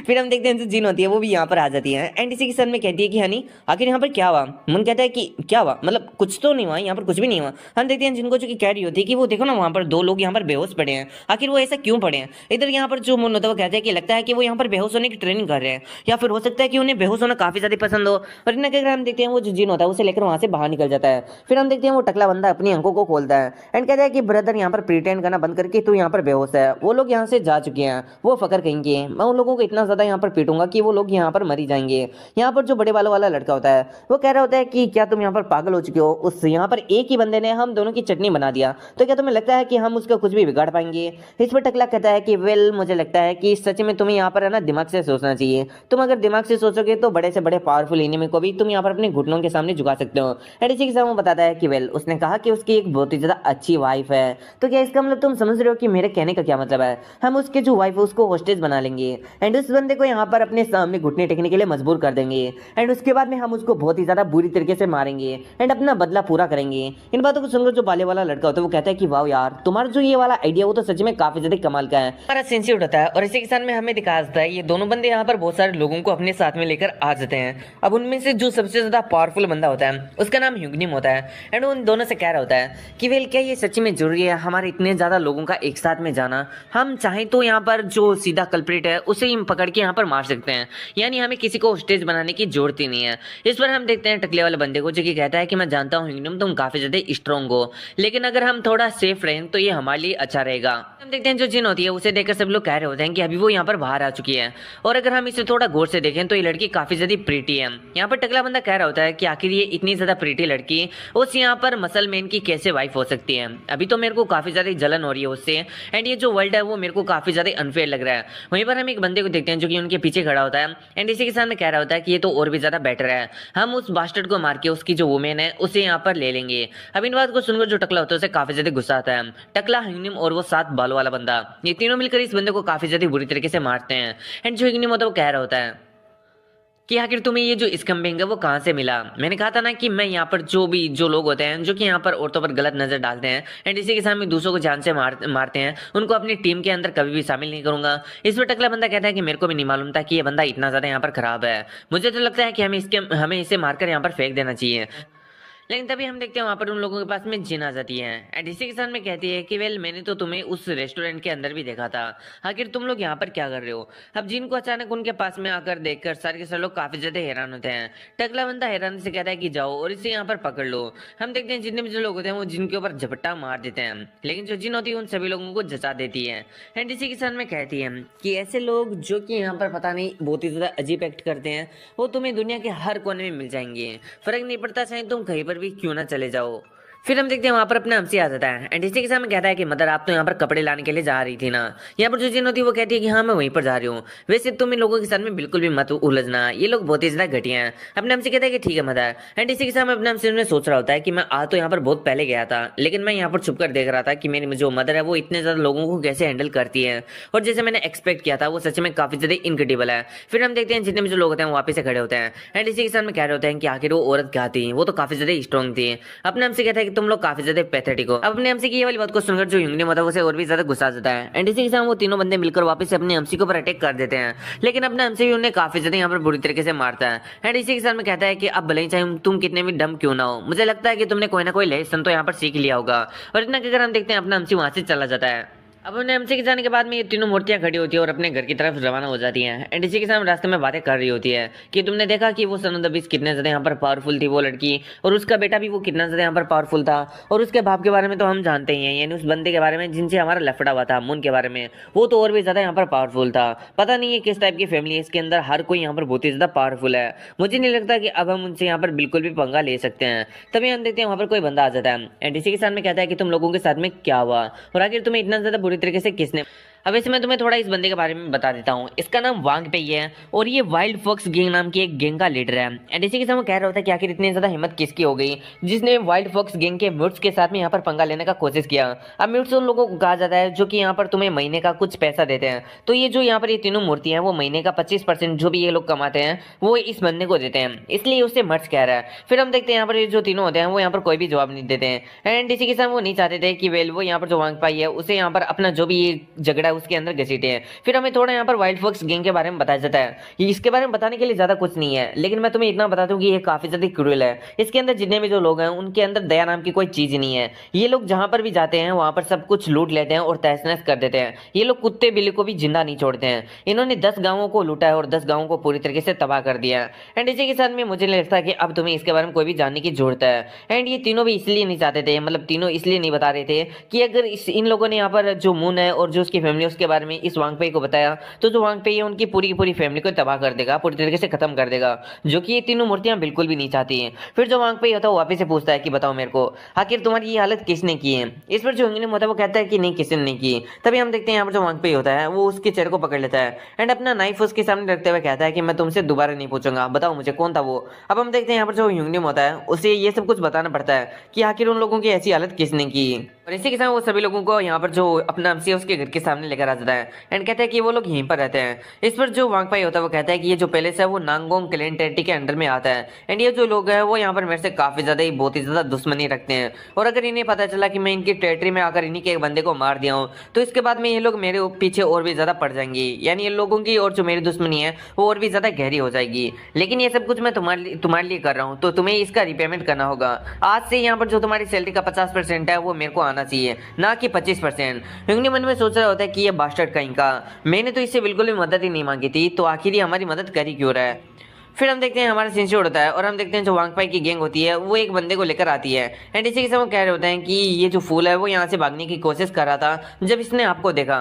फिर हम देखते हैं जो जिन होती है वो भी यहाँ पर आ जाती है एंड इसी के साथ में कहती है कि हनी आखिर यहाँ पर क्या हुआ। मन कहता है कि क्या हुआ, मतलब कुछ तो नहीं हुआ, यहाँ पर कुछ भी नहीं हुआ। हम देखते हैं जिनको जो कि कह रही होती है कि वो देखो ना वहाँ पर दो लोग यहाँ पर बेहोश पड़े हैं, आखिर वो ऐसा क्यों पड़े हैं। इधर यहाँ पर जो मुन होता है वो कहता है कि लगता है कि वो यहाँ पर बेहोश होने की ट्रेनिंग कर रहे हैं, या फिर हो सकता है कि उन्हें बेहोश होना काफी ज्यादा पसंद हो। और इन्हें कहकर हम देखते हैं वो जो जिन होता है उसे लेकर वहां से बाहर निकल जाता है। फिर हम देखते हैं वो टकला बंदा अपनी आंखों को खोलता है एंड कहता है कि ब्रदर यहाँ पर प्रिटेंड करना बंद करके तू यहाँ पर बेहोश है, वो लोग यहाँ से जा चुके हैं, वो फकर कहेंगे, मैं उन लोगों को इतना ज्यादा यहाँ पर पीटूंगा कि वो लोग यहाँ पर मरी जाएंगे। यहाँ पर जो बड़े बालों वाला लड़का होता है वो कह रहा होता है कि क्या तुम यहाँ पर पागल हो चुके हो, उस यहाँ पर एक ही बंदे ने हम दोनों की चटनी बना दिया, तो क्या तुम्हें लगता है कि हम उसका कुछ भी बिगाड़ पाएंगे। इस पर टकला कहता है कि वेल मुझे लगता है कि सच में तुम्हें यहाँ पर है ना दिमाग से सोचना चाहिए, तुम अगर दिमाग से सोचोगे तो बड़े से बड़े पावरफुल एनिमी को भी तुम यहाँ पर अपने घुटनों के सामने झुका सकते हो। एंड इसी के साथ वो बताता है कि वेल उसने कहा कि उसकी एक बहुत ही ज्यादा अच्छी वाइफ है, तो क्या इसका मतलब तुम समझ रहे हो कि मेरे कहने का क्या मतलब है, हम उसके जो वाइफ है उसको होस्टेज बना लेंगे एंड उस बंदे को यहाँ पर अपने सामने घुटने टेकने के लिए मजबूर कर देंगे एंड उसके बाद में हम उसको बहुत ही ज्यादा बुरी तरीके से मारेंगे एंड अपना बदला पूरा करेंगे। इन बातों को सुनकर जो बाले वाला लड़का होता है वो कहता है कि वाह यार तुम्हारा जो ये वाला आइडिया वो तो सच में काफी ज्यादा कमाल का है। हमारा सेंसिटिव होता है और इसी के साथ में हमें दिखा जाता है ये दोनों बंदे यहाँ पर बहुत सारे लोगों को अपने साथ में लेकर आ जाते हैं। अब उनमें से जो सबसे ज्यादा पावरफुल बंदा होता है उसका नाम ह्यूगनिम होता है एंड उन दोनों से कह रहा होता है कि वेल क्या ये सच्ची में जरूरी है हमारे इतने ज्यादा लोगों का एक साथ में जाना, हम चाहें तो यहाँ पर जो सीधा कल्प्रिट है उसे ही पकड़ के यहाँ पर मार सकते हैं, यानी हमें किसी को स्टेज बनाने की जरूरत ही नहीं है। इस पर हम देखते हैं टकले वाले बंदे को जो कि कहता है कि मैं जानता हूँ ह्यूगनिम तुम काफी ज्यादा स्ट्रॉन्ग हो, लेकिन अगर हम थोड़ा सेफ रहें तो ये हमारे लिए अच्छा रहेगा। हम देखते हैं जो जिन होती है उसे देखकर सब लोग कह रहे होते हैं कि अभी वो यहाँ पर बाहर आ चुकी है और अगर हम इसे थोड़ा गौर से देखें तो ये लड़की काफी ज्यादा प्रीटी है। यहाँ पर टकला बंदा कह रहा होता है कि आखिर ये इतनी ज्यादा प्रीटी लड़की उस यहाँ पर मसल मैन की कैसे वाइफ हो सकती है, अभी तो मेरे को काफी ज्यादा जलन हो रही है उससे एंड ये जो वर्ल्ड है वो मेरे को काफी ज्यादा अनफेयर लग रहा है। वहीं पर हम एक बंदे को देखते हैं जो कि उनके पीछे खड़ा होता है एंड इसी के साथ में कह रहा होता है कि ये तो और भी ज्यादा बेटर है, हम उस बास्टर्ड को मार के उसकी जो वुमेन है उसे यहाँ पर ले लेंगे। अब इन बात को सुनकर जो टकला होता है उसे काफी ज्यादा गुस्सा आता है। टकला, ह्यूगनिम और वो 7 बालों वाला बंदा ये तीनों मिलकर इस बंदे को काफी ज्यादा बुरी तरीके से मारते हैं एंड जो ह्यूगनिम होता है वो कह रहा होता है कि आखिर तुम्हें ये जो स्कम्बिंग है वो कहाँ से मिला। मैंने कहा था ना कि मैं यहाँ पर जो लोग होते हैं जो कि यहाँ पर औरतों पर गलत नजर डालते हैं एंड इसी के सामने दूसरों को जान से मारते हैं, उनको अपनी टीम के अंदर कभी भी शामिल नहीं करूंगा। इस पर टकला बंदा कहता है कि मेरे को भी नहीं मालूम था कि ये बंदा इतना ज्यादा यहाँ पर खराब है, मुझे तो लगता है कि हमें इसे मारकर यहाँ पर फेंक देना चाहिए। लेकिन तभी हम देखते हैं वहां पर उन लोगों के पास में जिन आ जाती है एंड इसी के साथ में कहती है कि वेल मैंने तो तुम्हें उस रेस्टोरेंट के अंदर भी देखा था, आखिर तुम लोग यहाँ पर क्या कर रहे हो। अब जिन को अचानक उनके पास में आकर देखकर सारे के सारे लोग काफी ज्यादा हैरान होते हैं। टकला बंदा हैरान से कहता है कि जाओ और इसे यहाँ पर पकड़ लो। हम देखते हैं जितने भी जो लोग होते हैं वो जिन के ऊपर झपट्टा मार देते हैं, लेकिन जो जिन होती है उन सभी लोगों को जचा देती है एंड इसी के साथ में कहती है कि ऐसे लोग जो कि यहाँ पर पता नहीं बहुत ही ज्यादा अजीब एक्ट करते हैं वो तुम्हें दुनिया के हर कोने में मिल जाएंगे, फर्क नहीं पड़ता चाहे तुम कहीं पर भी क्यों ना चले जाओ। फिर हम देखते हैं वहां पर अपने हमसे आ जाता है एंड इसी के सामने कहता है कि मदर आप तो यहाँ पर कपड़े लाने के लिए जा रही थी ना। यहाँ पर जो जिन होती है वो कहती है कि हाँ मैं वहीं पर जा रही हूँ, वैसे तुम इन लोगों के साथ में बिल्कुल भी मत उलझना, ये लोग बहुत ही ज्यादा घटिया हैं। अपने हमसे कहता है कि ठीक है मदर एंड इसी के सामने अपने हमसे उन्हें सोच रहा होता है कि मैं आ तो यहाँ पर बहुत पहले गया था, लेकिन मैं यहाँ पर छुप कर देख रहा था कि मेरी जो मदर है वो इतने ज्यादा लोगों को कैसे हैंडल करती है और जैसे मैंने एक्सपेक्ट किया था वो सच में काफी ज्यादा इनक्रेडिबल है। फिर हम देखते हैं जितने भी जो लोग होते हैं वो वापस से खड़े होते हैं एंड इसी के साथ में कह रहे होते हैं कि आखिर वो औरत क्या थी, वो तो काफी ज्यादा स्ट्रॉन्ग थी। अपने हमसे कहता है कि तुम लोग काफी ज्यादा पैथेटिक हो। अपने हमसे की ये वाली बात को सुनकर जो यूंगली होता है उसे और भी ज्यादा गुस्सा आ जाता है एंड इसी के साथ वो तीनों बंदे मिलकर वापस से अपने हमसी के ऊपर अटैक कर देते हैं, लेकिन अपने हमसे भी उन्हें काफी ज्यादा यहाँ पर बुरी तरीके से मारता है एंड इसी के साथ में कहता है कि अब भले ही चाहे तुम कितने भी डम क्यों ना हो, मुझे लगता है कि तुमने कोई ना कोई लेसन तो यहाँ पर सीख लिया होगा। और इतना कहकर हम देखते हैं अपना हमसी वहां से चला जाता है। अब उन्हें हमसे के जाने के बाद में ये तीनों मूर्तियां खड़ी होती है और अपने घर की तरफ रवाना हो जाती हैं एंड इसी के साथ रास्ते में बातें कर रही होती है कि तुमने देखा कि वो सन ऑफ द बीस्ट कितने ज्यादा यहाँ पर पावरफुल थी वो लड़की, और उसका बेटा भी वो कितना ज्यादा यहाँ पर पावरफुल था, और उसके बाप के बारे में तो हम जानते ही हैं, यानी उस बंदे के बारे में जिनसे हमारा लफड़ा हुआ था मुन के बारे में, वो तो और भी ज्यादा यहाँ पर पावरफुल था। पता नहीं है किस टाइप की फैमिली है, इसके अंदर हर कोई यहाँ पर बहुत ही ज्यादा पावरफुल है। मुझे नहीं लगता कि अब हम उनसे यहाँ पर बिल्कुल भी पंगा ले सकते हैं। तभी हम देखते हैं वहां पर कोई बंदा आ जाता है एंड इसी के साथ में कहता है कि तुम लोगों के साथ में क्या हुआ और आखिर तुम्हें इतना ज्यादा बुरी तरीके से किसने। अब वैसे मैं तुम्हें थोड़ा इस बंदे के बारे में बता देता हूँ। इसका नाम वांग पेई है और ये वाइल्ड फॉक्स गैंग नाम की एक गैंग का लीडर है एंड इसी के साथ वो कह रहा होता है कि आखिर इतनी ज्यादा हिम्मत किसकी हो गई जिसने वाइल्ड फॉक्स गैंग के म्यूट्स के साथ में यहाँ पर पंगा लेने का कोशिश किया। अब म्यूट्स उन लोगों को कहा जाता है जो कि यहाँ पर तुम्हें महीने का कुछ पैसा देते हैं, तो ये जो यहाँ पर ये तीनों मूर्तियां हैं वो महीने का 25% जो भी ये लोग कमाते हैं वो इस बंदे को देते हैं, इसलिए उससे मर्च कह रहा है। फिर हम देखते हैं यहाँ पर ये जो तीनों होते हैं वो यहाँ पर कोई भी जवाब नहीं देते हैं एंड इसी के साथ वो नहीं चाहते थे कि वेल वो यहाँ पर जो वांग पाई है उसे यहाँ पर अपना जो भी ये झगड़ा है उसके अंदर घसीटे। फिर हमें थोड़ा यहाँ पर वाइल्ड फॉक्स गैंग के बारे में बताया जाता है। इसके बारे में बताने के लिए ज्यादा कुछ नहीं है, लेकिन मैं तुम्हें इतना बता दूं कि ये काफी ज्यादा क्रूएल है। इसके अंदर जितने भी जो लोग हैं उनके अंदर दया नाम की कोई चीज नहीं है। ये लोग जहां पर भी जाते हैं वहां पर सब कुछ लूट लेते हैं और तहस नहस कर देते हैं। ये लोग कुत्ते बिल्ली को भी जिंदा नहीं छोड़ते हैं। इन्होंने 10 गांवों को लूटा है और 10 गांवों को पूरी तरीके से तबाह कर दिया है एंड इसी के साथ में मुझे नहीं लगता कि अब तुम्हें इसके बारे में कोई भी जानने की जरूरत है। एंड ये तीनों भी इसलिए नहीं चाहते थे, मतलब तीनों इसलिए नहीं बता रहे थे कि अगर इन लोगों ने यहाँ पर जो मून है और जो उसकी फैमिली उसके बारे में इस वांग पेई को बताया तो जो वांग पेई है उनकी पूरी की पूरी फैमिली को तबाह कर देगा, पूरी तरीके से खत्म कर देगा, जो कि ये तीनों मूर्तियां बिल्कुल भी नहीं चाहती हैं। फिर जो वांग पेई होता है वो वापस से पूछता है कि बताओ मेरे को आखिर तुम्हारी ये हालत किसने की है। इस पर जो इंग्लिम होता है वो कहता है कि नहीं किसी ने नहीं की। तभी हम देखते हैं यहाँ पर जो वांग पेई होता है वो उसके चेहरे को पकड़ लेता है एंड अपना नाइफ उसके सामने रखते हुए कहता है कि मैं तुमसे दोबारा नहीं पूछूंगा, बताओ मुझे कौन था वो। अब हम देखते हैं यहाँ पर जो ह्यूंगनिम होता है उसे ये सब कुछ बताना पड़ता है कि आखिर उन लोगों की ऐसी हालत किसने की। और इसी के साथ वो सभी लोगों को यहाँ पर जो अपना हमसी उसके घर के सामने लेकर आ जाता है एंड कहता है कि वो लोग यहीं पर रहते हैं। इस पर जो वांग पाई होता है वो कहता है कि ये जो पैलेस है वो नांगोंग क्लैन टेरिटरी के अंडर में आता है एंड ये जो लोग हैं वो यहाँ पर मेरे से काफी ज्यादा ही बहुत ही ज्यादा दुश्मनी रखते हैं, और अगर इन्हें पता चला कि मैं इनकी टेरिटरी में आकर इन्हीं के एक बंदे को मार दिया हूँ तो इसके बाद में ये लोग मेरे पीछे और भी ज्यादा पड़ जाएंगे, यानी इन लोगों की और जो मेरी दुश्मनी है वो और भी ज्यादा गहरी हो जाएगी। लेकिन ये सब कुछ मैं तुम्हारे लिए कर रहा हूँ तो तुम्हें इसका रिपेमेंट करना होगा। आज से यहाँ पर जो तुम्हारी सैलरी का 50% है वो मेरे को आना चाहिए, ना कि 25%। ह्यूंगनी मन में सोच रहा होता है कि ये बास्टर्ड कहीं का, मैंने तो इससे बिल्कुल भी मदद ही नहीं मांगी थी, तो आखिर ये हमारी मदद कर ही क्यों रहा है। फिर हम देखते हैं हमारा सिंसियर होता है और हम देखते हैं जो वांग पाई की गैंग होती है वो एक बंदे को लेकर आती है एंड इसी के साथ वो कह रहे होते हैं कि ये जो फूल है वो यहाँ से भागने की कोशिश कर रहा था जब इसने आपको देखा।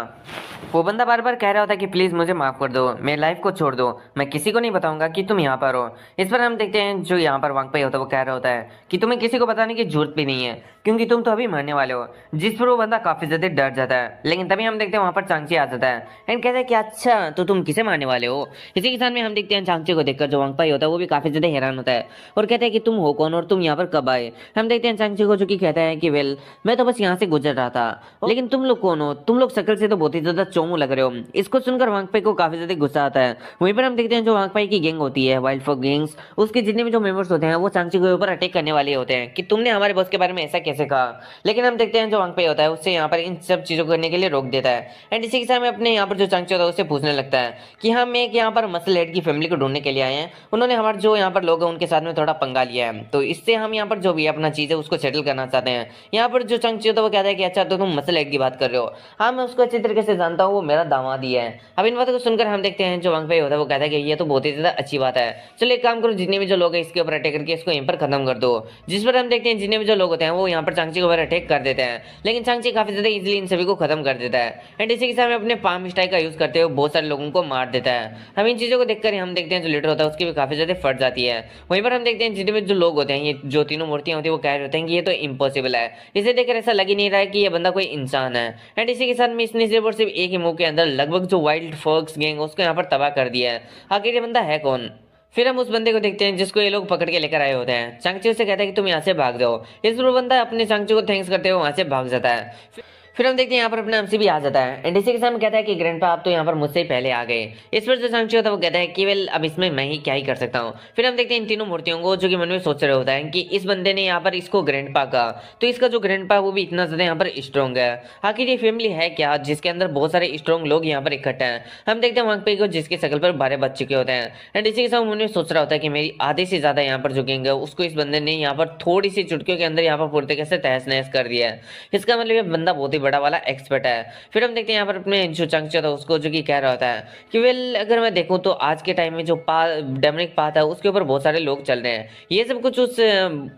वो बंदा बार बार कह रहा होता है कि प्लीज मुझे माफ कर दो, मेरी लाइफ को छोड़ दो, मैं किसी को नहीं बताऊंगा कि तुम यहाँ पर हो। इस पर हम देखते हैं जो यहाँ पर वांग पाई होता है वो कह रहा होता है कि तुम्हें किसी को बताने की जरूरत भी नहीं है, क्योंकि तुम तो अभी मरने वाले हो। जिस पर वो बंदा काफी ज्यादा डर जाता है, लेकिन तभी हम देखते हैं वहां पर चांगची आ जाता है एंड कहता है कि अच्छा तो तुम किसे मारने वाले हो। इसी के साथ में हम देखते हैं चांगची को देखकर जो वांगपाई होता है वो भी काफी ज्यादा हैरान होता है और कहता है कि तुम हो कौन और तुम यहाँ पर कब आए। हम देखते हैं चांगची को जो कि कहता है कि वेल मैं तो बस यहाँ से गुजर रहा था, लेकिन तुम लोग कौन हो? तुम लोग शक्ल से तो बहुत ही ज्यादा चोमू लग रहे हो। इसको सुनकर वांगपाई को काफी ज्यादा गुस्सा आता है। वहीं पर हम देखते हैं जो वांगपाई की गैंग होती है वाइल्ड फॉक गैंग्स, उसके जितने भी जो मेंबर्स होते हैं वो चांगची के ऊपर अटैक करने वाले होते हैं कि तुमने हमारे बॉस के बारे में ऐसा कैसे कहा। लेकिन हम देखते हैं जो वांगपाई होता है उससे यहाँ पर इन सब चीजों को करने के लिए रोक देता है एंड इसी के साथ में अपने यहाँ पर जो चांगची होता है उससे पूछने लगता है कि हम एक यहाँ पर मसल हेड की फैमिली को ढूंढने के लिए आए हैं, उन्होंने हमारे जो यहाँ पर लोग हैं उनके साथ में थोड़ा पंगा लिया है, तो इससे हम यहाँ पर जो भी अपना चीज है उसको सेटल करना चाहते हैं। यहाँ पर जो चांगची होता है वो कहता है कि अच्छा तो तुम मसल हेड की बात कर रहे हो, हाँ मैं उसको अच्छी तरीके से जानता हूँ, वो मेरा दामाद ही है। अब इन बातों को सुनकर हम देखते हैं जो वांगपाई होता है वो कहता है कि ये तो बहुत ही ज्यादा अच्छी बात है, चलो एक काम करो जितने भी जो लोग हैं इसके ऊपर अटैक करके इसको यहीं पर खत्म कर दो। जिस पर हम देखते हैं जितने भी जो लोग होते हैं वो यहाँ पर चांगची के ऊपर अटैक कर देते हैं, लेकिन चांगची काफी ज्यादा इजीली इन सभी को खत्म कर देता है एंड इसी के साथ में अपने पाम स्ट्राइक का यूज करते हुए बहुत सारे लोगों को मार देता है। हम इन चीजों को देखकर हम देखते हैं जो लीडर होता है उसकी भी काफी ज्यादा फट जाती है। वहीं पर हम देखते हैं जितने भी जो लोग होते हैं ये जो तीनों मूर्तियां होती है वो कह रहे होते हैं कि ये तो इम्पॉसिबल है, इसे देखकर ऐसा लग ही नहीं रहा है कि ये बंदा कोई इंसान है एंड इसी के साथ में इसने सिर्फ और सिर्फ एक ही मूव के अंदर लगभग जो वाइल्ड फॉक्स गैंग उसको यहाँ पर तबाह कर दिया है। आखिर ये बंदा है कौन? फिर हम उस बंदे को देखते हैं जिसको ये लोग पकड़ के लेकर आए होते हैं। चांगची उसे कहता है कि तुम यहाँ से भाग जाओ। इस पर बंदा अपने चांगची को थैंक्स करते हुए वहां से भाग जाता है। फिर हम देखते हैं यहाँ पर अपना एमसी भी आ जाता है एंड इसी के साथ कहता है कि ग्रैंडपा आप तो यहाँ पर मुझसे ही पहले आ गए। इस पर जो चांगची होता है वो कहता है कि वेल अब इसमें मैं ही क्या ही कर सकता हूँ। फिर हम देखते हैं इन तीनों मूर्तियों को जो कि मन में सोच रहे होता है कि इस बंदे ने यहाँ पर इसको ग्रैंडपा कहा, तो इसका जो ग्रैंडपा वो भी इतना ज्यादा यहाँ पर स्ट्रॉन्ग है। आखिर ये फैमिली है क्या जिसके अंदर बहुत सारे स्ट्रॉन्ग लोग यहाँ पर इकट्ठे हैं। हम देखते हैं वांगपाई को जिसकी शकल पर 12 बज चुके होते हैं एंड इसी के साथ मन में सोच रहा होता है कि मेरी आधे से ज्यादा यहाँ पर जो गैंग है उसको इस बंदे ने यहाँ पर थोड़ी सी चुटकियों के अंदर यहाँ पर पूरी तरीके से तहस नहस कर दिया है। इसका मतलब ये बंदा बहुत ही बड़ा वाला एक्सपर्ट है। फिर हम देखते हैं यहाँ पर अपने जो चांगची था उसको जो कि कह रहा होता है कि वेल अगर मैं देखूं तो आज के टाइम में जो डेमोनिक पाथ है उसके ऊपर बहुत सारे लोग चल रहे हैं, ये सब कुछ उस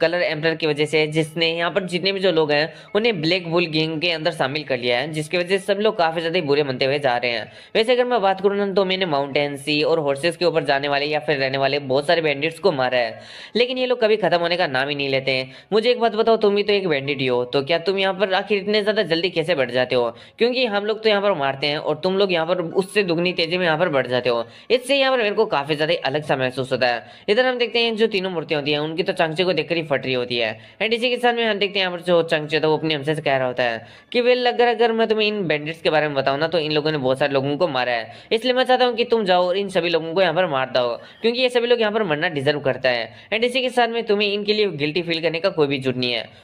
कलर एम्परर की वजह से जिसने यहाँ पर जितने भी जो लोग हैं उन्हें ब्लैक बुल गैंग के अंदर शामिल कर लिया है, जिसकी वजह से सब लोग काफी ज्यादा बुरे बनते हुए जा रहे हैं। वैसे अगर मैं बात करूँ ना तो मैंने माउंटेन सी और हॉर्सेस के ऊपर जाने वाले या फिर रहने वाले बहुत सारे बैंडिट्स को मारा है, लेकिन ये लोग कभी खत्म होने का नाम ही नहीं लेते हैं। मुझे एक बात बताओ, तुम भी तो एक बैंडिट ही हो, तो क्या तुम यहाँ पर आखिर इतने ज्यादा जल्दी कैसे बढ़ जाते हो? क्योंकि हम लोग तो यहाँ पर मारते हैं और तुम लोग यहाँ पर उससे दुगनी तेजी में यहाँ पर बढ़ जाते हो। इससे यहाँ पर मेरे को काफी ज्यादा अलग सा महसूस होता है। इधर हम देखते हैं जो तीनों मूर्तियां होती हैं उनकी तो चांगची को देखकर ही फट रही होती है एंड इसी के साथ में हम देखते हैं यहाँ पर जो चांगची था वो अपने हमसे कह रहा होता है कि वेल अगर मैं तुम्हें इन बैंडिट्स के बारे में बताऊं ना तो इन लोगों ने बहुत सारे लोगों को मारा है, इसलिए मैं चाहता हूँ कि तुम जाओ और इन सभी लोगों को यहाँ पर मार दो, क्योंकि ये सभी लोग यहाँ पर मरना डिजर्व करता है एंड इसी के साथ में तुम्हें इनके लिए गिल्टी फील करने का कोई भी जरूरत नहीं है।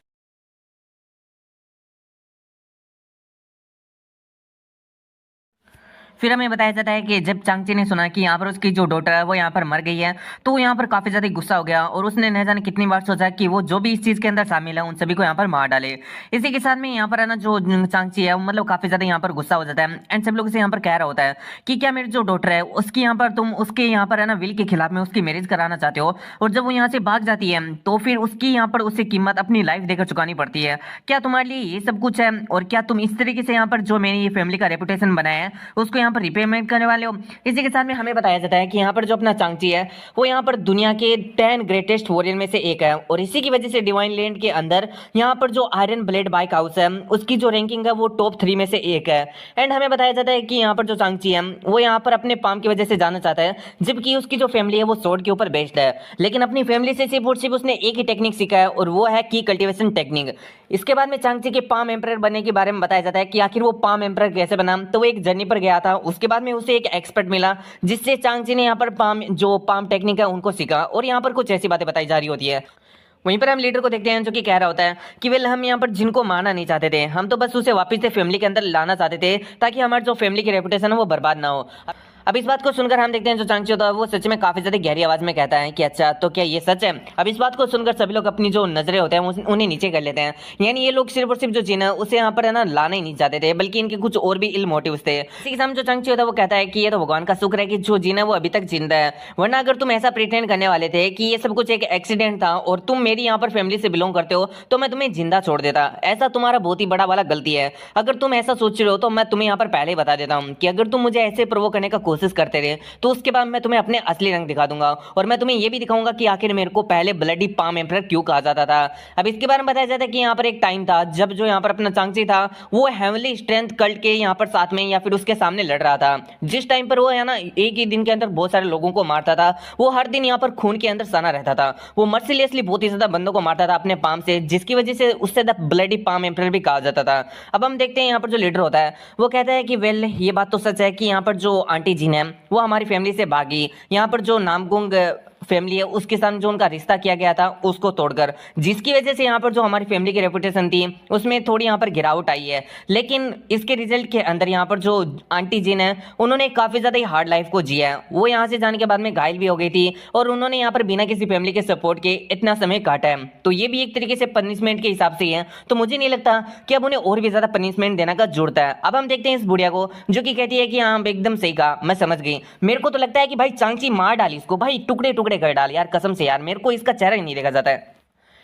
फिर हमें बताया जाता है कि जब चांगची ने सुना कि यहाँ पर उसकी जो डॉटर है वो यहाँ पर मर गई है तो वो यहाँ पर काफी ज्यादा गुस्सा हो गया और उसने न जाने कितनी बार सोचा कि वो जो भी इस चीज के अंदर शामिल है उन सभी को यहाँ पर मार डाले। इसी के साथ में यहाँ पर है ना जो चांगची है मतलब काफी ज्यादा यहाँ पर गुस्सा हो जाता है एंड सब लोग से यहाँ पर कह रहा होता है कि क्या मेरी जो डॉटर है उसकी यहाँ पर तुम उसके यहाँ पर है ना विल के खिलाफ में उसकी मैरिज कराना चाहते हो, और जब वो यहाँ से भाग जाती है तो फिर उसकी यहाँ पर उसे कीमत अपनी लाइफ देकर चुकानी पड़ती है। क्या तुम्हारे लिए ये सब कुछ है और क्या तुम इस तरीके से यहाँ पर जो मैंने ये फैमिली का रेपुटेशन बनाया है उसको यहाँ पर रिपेमेंट करने वाले हो? इसी के साथ में हमें बताया जाता है कि यहाँ पर जो अपना चांगची है वो यहाँ पर दुनिया के 10 ग्रेटेस्ट वॉरियर में से एक है और इसी की वजह से डिवाइन लैंड के अंदर यहाँ पर जो आयरन ब्लेड बाइक हाउस है उसकी जो रैंकिंग है वो टॉप 3 में से एक है। एंड हमें बताया जाता है कि यहाँ पर जो चांगची है वो यहाँ पर अपने पाम की वजह से जाना चाहता है, जबकि उसकी जो फैमिली है वो स्वॉर्ड के ऊपर बेस्ड है, लेकिन अपनी फैमिली से सिर्फ और सिर्फ उसने एक ही टेक्निक सीखा है और वो है की कल्टीवेशन टेक्निक। इसके बाद में चांगची के पाम एम्परर बनने के बारे में बताया जाता है कि आखिर वो पाम एम्परर कैसे बना। तो वो एक जर्नी पर गया था, उसके बाद में उसे एक एक्सपर्ट मिला जिससे चांगची ने यहाँ पर पाम टेक्निक है उनको सीखा और यहाँ पर कुछ ऐसी बातें बताई जा रही होती है। वहीं पर हम लीडर को देखते हैं जो कि कह रहा होता है कि वेल हम यहाँ पर जिनको मारना नहीं चाहते थे, हम तो बस उसे वापस से फैमिली के अंदर लाना चाहते थे ताकि हमारी जो फैमिली की रेपुटेशन है वो बर्बाद ना हो। अब इस बात को सुनकर हम देखते हैं जो चांगची होता है वो सच में काफी ज्यादा गहरी आवाज में कहता है कि अच्छा तो क्या ये सच है? अब इस बात को सुनकर सभी लोग अपनी जो नजरें होते हैं उन्हें नीचे कर लेते हैं, यानी ये लोग सिर्फ और सिर्फ जो जिन है उसे यहाँ पर है ना लाना ही नहीं चाहते थे, बल्कि इनके कुछ और भी इल मोटिव थे। इसी के सामने जो चांगची होता है वो कहता है कि ये तो भगवान का शुक्र है कि जो जिन है वो अभी तक जिंदा है, वरना अगर तुम ऐसा प्रिटेंड करने वाले थे कि ये सब कुछ एक एक्सीडेंट था और तुम मेरी यहाँ पर फैमिली से बिलोंग करते हो तो मैं तुम्हें जिंदा छोड़ देता। ऐसा तुम्हारा बहुत ही बड़ा वाला गलती है। अगर तुम ऐसा सोच रहे हो तो मैं तुम्हें यहाँ पर पहले ही बता देता हूँ कि अगर तुम मुझे ऐसे प्रोवोक करने का कोशिश करते रहे तो उसके बाद मैं तुम्हें अपने असली रंग दिखा दूंगा और मैं तुम्हें ये भी दिखाऊंगा कि आखिर मेरे को पहले ब्लडी पाम एम्परर क्यों कहा जाता था। अब इसके बारे में बताया जाता है कि यहाँ पर एक टाइम था जब जो यहाँ पर अपना चांगची था वो हेवनली स्ट्रेंथ कल्ट के यहाँ पर साथ में या फिर उसके सामने लड़ रहा था। जिस टाइम पर वो है ना एक ही दिन के अंदर बहुत सारे लोगों को मारता था, वो हर दिन यहाँ पर खून के अंदर सना रहता था, वो मर्सिलेसली बहुत ही ज्यादा बंदों को मारता था अपने पाम से, जिसकी वजह से उससे द ब्लडी पाम एम्परर भी कहा जाता था। अब हम देखते हैं यहाँ पर जो लीडर होता है वो कहता है कि वेल ये बात तो सच है कि यहाँ पर जो आंटी जीन है वो हमारी फैमिली से भागी, यहाँ पर जो नामगुंग फैमिली है उसके साथ जो उनका रिश्ता किया गया था उसको तोड़कर, जिसकी वजह से यहाँ पर जो हमारी फैमिली की रेपुटेशन थी उसमें थोड़ी यहाँ पर गिरावट आई है। लेकिन इसके रिजल्ट के अंदर यहाँ पर जो आंटी जिन है उन्होंने काफी ज्यादा ही हार्ड लाइफ को जिया है, वो यहाँ से जाने के बाद में घायल भी हो गई थी और उन्होंने यहाँ पर बिना किसी फैमिली के सपोर्ट के इतना समय काटा है, तो ये भी एक तरीके से पनिशमेंट के हिसाब से ही है। तो मुझे नहीं लगता कि अब उन्हें और भी ज्यादा पनिशमेंट देने का जरूरत है। अब हम देखते हैं इस बुढ़िया को जो कि कहती है कि हाँ एकदम सही कहा, मैं समझ गई, मेरे को तो लगता है कि भाई चांगची मार डाली इसको, भाई टुकड़े टुकड़े कर डाल यार, कसम से यार मेरे को इसका चेहरा ही नहीं देखा जाता है।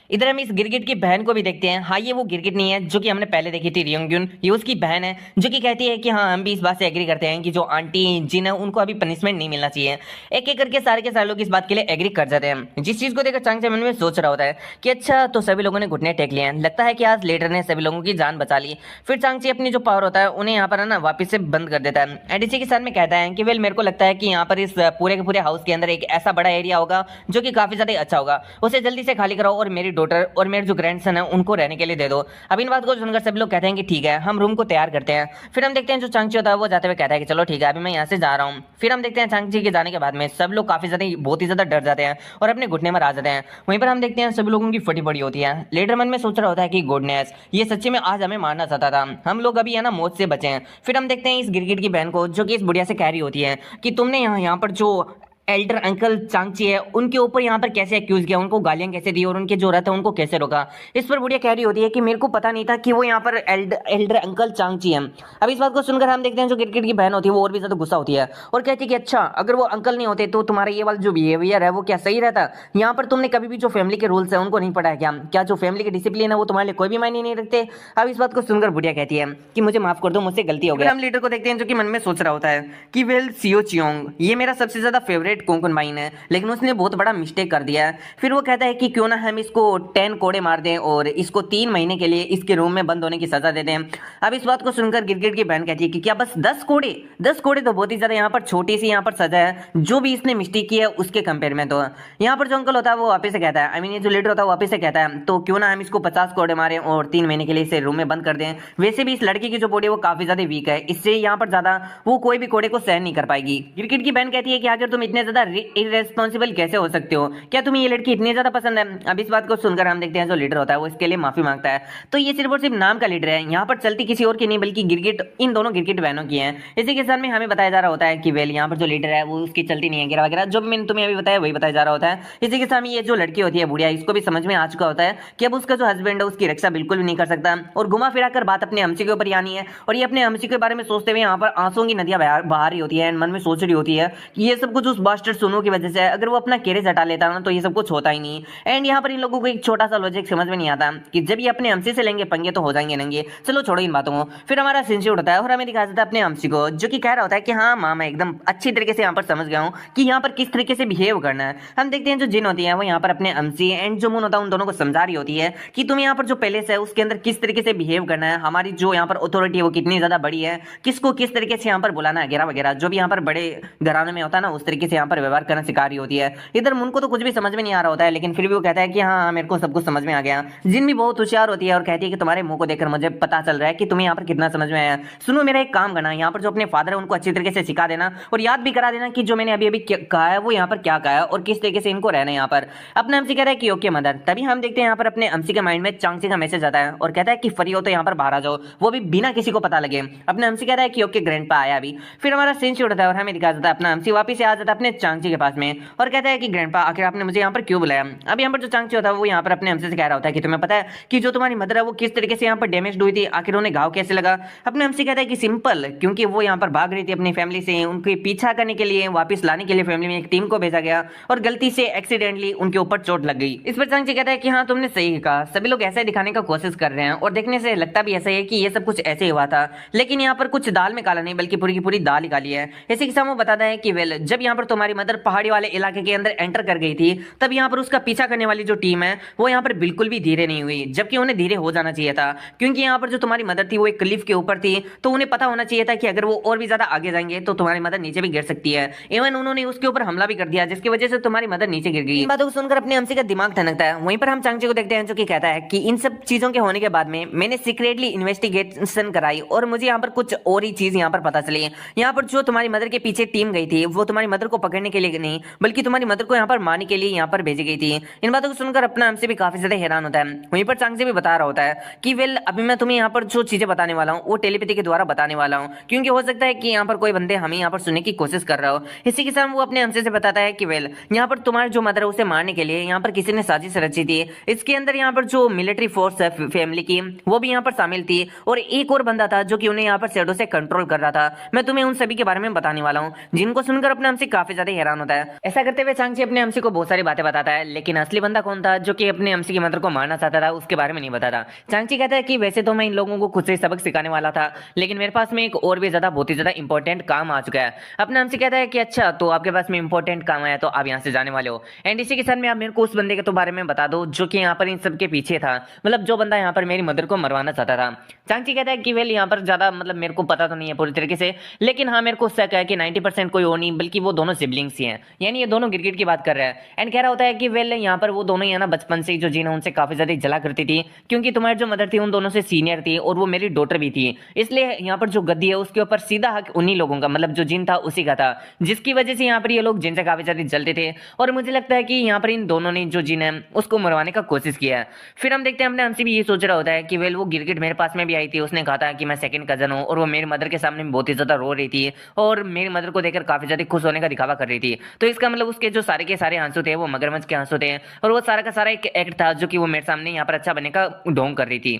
इधर हम इस गिरगिट की बहन को भी देखते हैं। हाँ ये वो गिरगिट नहीं है जो कि हमने पहले देखी थी रियोंग्युन, ये उसकी बहन है जो कि कहती है कि हाँ हम भी इस बात से एग्री करते हैं कि जो आंटी जिन है उनको अभी पनिशमेंट नहीं मिलना चाहिए। एक एक करके सारे के सारे लोग इस बात के लिए एग्री कर जाते हैं, जिस चीज को देखकर चांगचे मन में सोच रहा होता है कि अच्छा तो सभी लोगों ने घुटने टेक लिए हैं, लगता है कि आज लीडर ने सभी लोगों की जान बचा ली। फिर चांगची अपनी जो पावर होता है उन्हें यहाँ पर है ना वापस से बंद कर देता है एंड इसी के साथ में कहता है कि वेल मेरे को लगता है कि यहाँ पर इस पूरे के पूरे हाउस के अंदर एक ऐसा बड़ा एरिया होगा जो कि काफी ज्यादा अच्छा होगा, उसे जल्दी से खाली कराओ और मेरी डॉटर और मेरे जो ग्रैंडसन है उनको रहने के लिए दे दो। अब इन बात को सुनकर सभी लोग कहते हैं कि ठीक है हम रूम को तैयार करते हैं। फिर हम देखते हैं जो चांगची होता है वो जाते हुए कहता है कि चलो ठीक है अभी मैं यहाँ से जा रहा हूँ। फिर हम देखते हैं चांगची के जाने के बाद में सब लोग काफी ज्यादा बहुत ही ज्यादा डर जाते हैं और अपने घुटने में आ जाते हैं। वहीं पर हम देखते हैं सभी लोगों की फटी पड़ी होती है। लीडर मन में सोच रहा होता है कि गुडनेस ये सच्चे में आज हमें मारना चाहता था, हम लोग अभी है ना मौत से बचे हैं। फिर हम देखते हैं इस गिरगिट की बहन को जो कि इस बुढ़िया से कह रही होती है कि तुमने यहाँ पर जो एल्डर अंकल चांगची है उनके ऊपर यहाँ पर कैसे एक्यूज किया, उनको गालियां कैसे दी और उनके जो रथ है उनको कैसे रोका। इस पर बुढ़िया कह रही होती है कि मेरे को पता नहीं था कि वो यहाँ पर एल्डर अंकल चांगची है। अब इस बात को सुनकर हम देखते हैं जो गिरगिट की बहन होती है वो और भी ज्यादा गुस्सा होती है और कहती है कि अच्छा अगर वो अंकल नहीं होते तो तुम्हारा ये वाला जो बिहेवियर है वो क्या सही रहता, यहाँ पर तुमने कभी भी जो फैमिली के रूल्स है उनको नहीं पढ़ा है क्या जो फैमिली के डिसिप्लिन है वो तुम्हारे लिए कोई भी मायने नहीं रखते। अब इस बात को सुनकर बुढ़िया कहती है कि मुझे माफ कर दो, मुझसे गलती हो गई। हम लीडर को देखते हैं जो कि मन में सोच रहा होता है कि वेल सियो चियोंग ये मेरा सबसे ज्यादा फेवरेट कोंकण माइन है लेकिन उसने बहुत बड़ा मिस्टेक कर दिया है। फिर वो कहता है कि क्यों ना हम इसको 10 कोड़े मार दें और इसको 3 महीने के लिए इसके रूम में बंद होने की सजा दे दें। अब इस बात को सुनकर गिरगिट की बहन कहती है कि क्या बस 10 कोड़े, 10 कोड़े तो बहुत ही ज्यादा यहाँ पर छोटी सी यहाँ पर सजा है जो भी इसने मिस्टेक की है उसके कंपेयर में। तो यहाँ पर जो अंकल होता है वो वापस से कहता है आई मीन ये जो लीडर होता है वापस से कहता है तो क्यों ना हम इसको 50 कोड़े मारें और 3 महीने के लिए इसे रूम में बंद कर दें। वैसे भी इस लड़की की जो बॉडी है वो काफी ज्यादा वीक है, इससे यहाँ पर ज्यादा वो कोई भी कोड़े को सहन नहीं कर पाएगी। गिरगिट की बहन कहती है कि अगर तुम इतने ज्यादा इररेस्पॉन्सिबल कैसे हो सकते हो, क्या तुम्हें ये लड़की इतनी ज्यादा पसंद है। अब इस बात को सुनकर हम देखते हैं जो लीडर होता है वो इसके लिए माफी मांगता है। तो ये सिर्फ और सिर्फ नाम का लीडर है, यहाँ पर चलती किसी और की नहीं बल्कि गिरगिट इन दोनों गिरगिट बहनों की है। इसी के साथ में हमें बताया जा रहा होता है कि वेल यहाँ पर जो लीडर है वो उसकी चलती नहीं है वगैरह वगैरह, जो भी मैंने तुम्हें अभी बताया वही बताया जा रहा होता है। इसी के साथ में ये जो लड़की होती है बुढ़िया इसको भी समझ में आ चुका होता है कि अब उसका जो हस्बैंड है उसकी रक्षा बिल्कुल भी नहीं कर सकता और घुमा फिरा कर बात अपने हमसी के ऊपर आनी है और ये अपने हमसी के बारे में सोचते हुए यहाँ पर आंसुओं की नदियां बहा रही होती है एंड मन में सोच रही होती है कि ये सब कुछ उस बास्टर्ड सोनू की वजह से है, अगर वो अपना कैरेज हटा लेता ना तो ये सब कुछ होता ही नहीं। एंड यहाँ पर इन लोगों को एक छोटा सा लॉजिक समझ में नहीं आता कि जब ये अपने हमसी से लेंगे पंगे तो हो जाएंगे नंगे। चलो छोड़ो इन बातों को। फिर हमारा सिंसी उठता है और हमें दिखाया जाता है अपने हमसी को जो कि कह रहा होता है कि हाँ माँ मैं एकदम अच्छी तरीके से यहाँ पर समझ गया हूँ कि यहाँ पर किस तरीके से बिहेव करना है। हम देखते हैं जो जिन होती है वो यहाँ पर अपने हमसी एंड जो मुन होता है उन दोनों को समझा रही होती है कि तुम यहाँ पर जो पैलेस है उसके अंदर किस तरीके से बिहेव करना है, हमारी जो यहाँ पर अथॉरिटी है वो कितनी ज्यादा बड़ी है, किसको किस तरीके से यहाँ पर बुलाना है वगैरह वगैरह, जो भी यहाँ पर बड़े घराने में होता है ना उस तरीके से यहाँ पर व्यवहार करना सिखा रही होती है। इधर मुन को तो कुछ भी समझ में नहीं आ रहा होता है लेकिन फिर भी वो कहता है कि हाँ मेरे को सब कुछ समझ में आ गया। जिन भी बहुत होशियार होती है और कहती है कि तुम्हारे मुंह को देखकर मुझे पता चल रहा है कि तुम्हें यहाँ पर कितना समझ में आया। सुनो मेरा एक काम करना, यहाँ पर जो अपने फादर है उनको अच्छी तरीके से सिखा देना और याद भी करा देना कि जो मैंने अभी अभी कहा है वो यहाँ पर क्या कहा है और किस तरीके से इनको रहना है यहाँ पर। अपने हमसी कह रहा है कि ओके मदर। तभी हम देखते हैं यहाँ पर अपने हमसी के माइंड में चांगची का मैसेज आता है और कहता है कि फ्री हो तो यहाँ पर बाहर आ जाओ, वो भी बिना किसी को पता लगे। अपने हमसी कह रहा है कि ओके ग्रैंडपा आया अभी। फिर हमारा सीन शूट होता है और हमें दिखा जाता है अपना हमसी वापस से आ जाता है अपने चांगची के पास में और कहता है कि ग्रैंडपा आखिर आपने मुझे यहाँ पर क्यों बुलाया। अब यहाँ पर जो चांगची होता है वो यहाँ पर अपने हमसे से कह रहा होता है कि तुम्हें पता है कि जो तुम्हारी मदर है वो किस तरीके से यहाँ पर डैमेज हुई थी, आखिर उन्हें घाव कैसे लगा। अपने हमसे कहता है कि सिंपल, क्योंकि वो यहाँ पर भाग रही थी अपनी फैमिली से, उनके पीछा करने के लिए, वापस लाने के लिए फैमिली में एक टीम को भेजा गया और गलती से एक्सीडेंटली उनके ऊपर चोट लग गई। इस पर चांगची कहता है कि हाँ तुमने सही कहा, सभी लोग ऐसा दिखाने का कोशिश कर रहे हैं और देखने से लगता भी ऐसा है कि ये सब कुछ ऐसे ही हुआ था, लेकिन यहाँ पर कुछ दाल में काला नहीं बल्कि पूरी की पूरी दाल ही काली है। इसी के साथ वो बताता है कि वेल जब यहाँ पर तुम्हारी मदर पहाड़ी वाले इलाके के अंदर एंटर कर गई थी तब यहाँ पर उसका पीछा करने वाली जो टीम है वो यहाँ पर बिल्कुल भी धीरे नहीं हुई, जबकि उन्हें धीरे हो जाना चाहिए था, क्योंकि यहाँ पर जो तुम्हारी मदर थी वो एक क्लिफ के ऊपर थी, तो उन्हें पता होना चाहिए था कि अगर वो और भी ज्यादा आगे जाएंगे तो तुम्हारी मदर नीचे भी गिर सकती है। इवन उन्होंने उसके ऊपर हमला भी कर दिया जिसकी वजह से तुम्हारी मदर नीचे गिर गई। इन बातों को सुनकर अपने हमसे का दिमाग ठनकता है। वहीं पर हम चांगची को देखते हैं जो कि कहता है कि इन सब चीजों के होने के बाद में मैंने सीक्रेटली इन्वेस्टिगेशन कराई और मुझे यहाँ पर कुछ और ही चीज यहाँ पर पता चली। यहाँ पर जो तुम्हारी मदर के पीछे टीम गई थी वो तुम्हारी मदर को पकड़ने के लिए नहीं बल्कि तुम्हारी मदर को यहाँ पर मारने के लिए यहाँ पर भेजी गई थी। इन बातों को सुनकर अपना हमसे भी काफी ज्यादा हैरान होता है। वहीं पर चांगची भी बता रहा होता है कि वेल अभी मैं तुम्हें यहाँ पर जो चीजें बताने वाला हूँ वो टेलीपैथी के द्वारा बताने वाला हूँ, क्योंकि हो सकता है कि यहाँ पर कोई बंदे हमें यहाँ पर सुनने की कोशिश कर रहा हो। इसी के साथ वो अपने हमसे से बताता है कि वेल यहाँ पर तुम्हारी जो मदर है उसे मारने के लिए यहाँ पर किसी ने साजिश रची थी। इसके अंदर यहाँ पर जो मिलिट्री फोर्स है फैमिली की वो भी यहाँ पर शामिल थी और एक और बंदा था जो कि उन्हें यहाँ पर शैडो से कंट्रोल कर रहा था। मैं तुम्हें उन सभी के बारे में बताने वाला हूँ, जिनको सुनकर अपने हमसे काफी ज्यादा हैरान होता है। ऐसा करते हुए चांगची अपने हमसे को बहुत सारी बातें बताता है, लेकिन असली बंदा कौन था जो कि अपने हमसे की मदर को मारना चाहता था उसके बारे में नहीं बताता। चांगची कहता है कि वैसे तो मैं इन लोगों को खुद से सबक सिखाने वाला था, लेकिन मेरे पास में एक और भी ज्यादा बहुत ही ज्यादा इंपॉर्टेंट काम आ चुका है। अपने हमसे कहता है कि अच्छा तो आपके पास में इंपॉर्टेंट काम आया तो आप यहाँ से जाने वाले हो, एंड इसी के साथ में आप मेरे को उस बंदे के तो बारे में बता दो जो कि यहाँ पर इन सबके पीछे था, मतलब जो बंदा यहाँ पर मेरी मदर को मरवाना चाहता था। चांगची कहता है कि वेल यहाँ पर ज्यादा मतलब मेरे को पता तो नहीं है पूरी तरीके से, लेकिन हाँ मेरे को शक है कि 90% कोई और नहीं बल्कि वो दोनों सिबलिंग्स ही हैं, यानी ये दोनों गिरगिट की बात कर रहे हैं। एंड कह रहा होता है कि वेल यहाँ पर वो दोनों ही ना बचपन से जो जीन है उनसे काफी ज्यादा जला करती थी, क्योंकि तुम्हारी जो मदर थी उन दोनों से सीनियर थी और वो मेरी डॉटर भी थी, इसलिए यहाँ पर जो गद्दी है उसके ऊपर सीधा हक उन्हीं लोगों का, मतलब जो जिन था उसी का था, जिसकी वजह से यहाँ पर ये लोग जिन से काफी ज्यादा जलते थे। और मुझे लगता है कि यहाँ पर इन दोनों ने जो जिन है उसको मरवाने का कोशिश किया है। फिर हम देखते हैं अपने हमसे भी ये सोच रहा होता है कि वेल वो गिरगिट मेरे पास में भी आई थी, उसने कहा था कि मैं सेकंड कजन हूँ और वो मेरी मदर के सामने बहुत ही ज्यादा रो रही थी और मेरी मदर को देखकर काफी ज्यादा खुश होने का दिखावा कर रही थी। तो इसका मतलब उसके जो सारे के सारे आंसू थे वो मगरमच्छ के आंसू थे और वो सारा का सारा एक एक्ट था जो कि वो मेरे सामने यहाँ पर अच्छा बनने का ढोंग कर रही थी।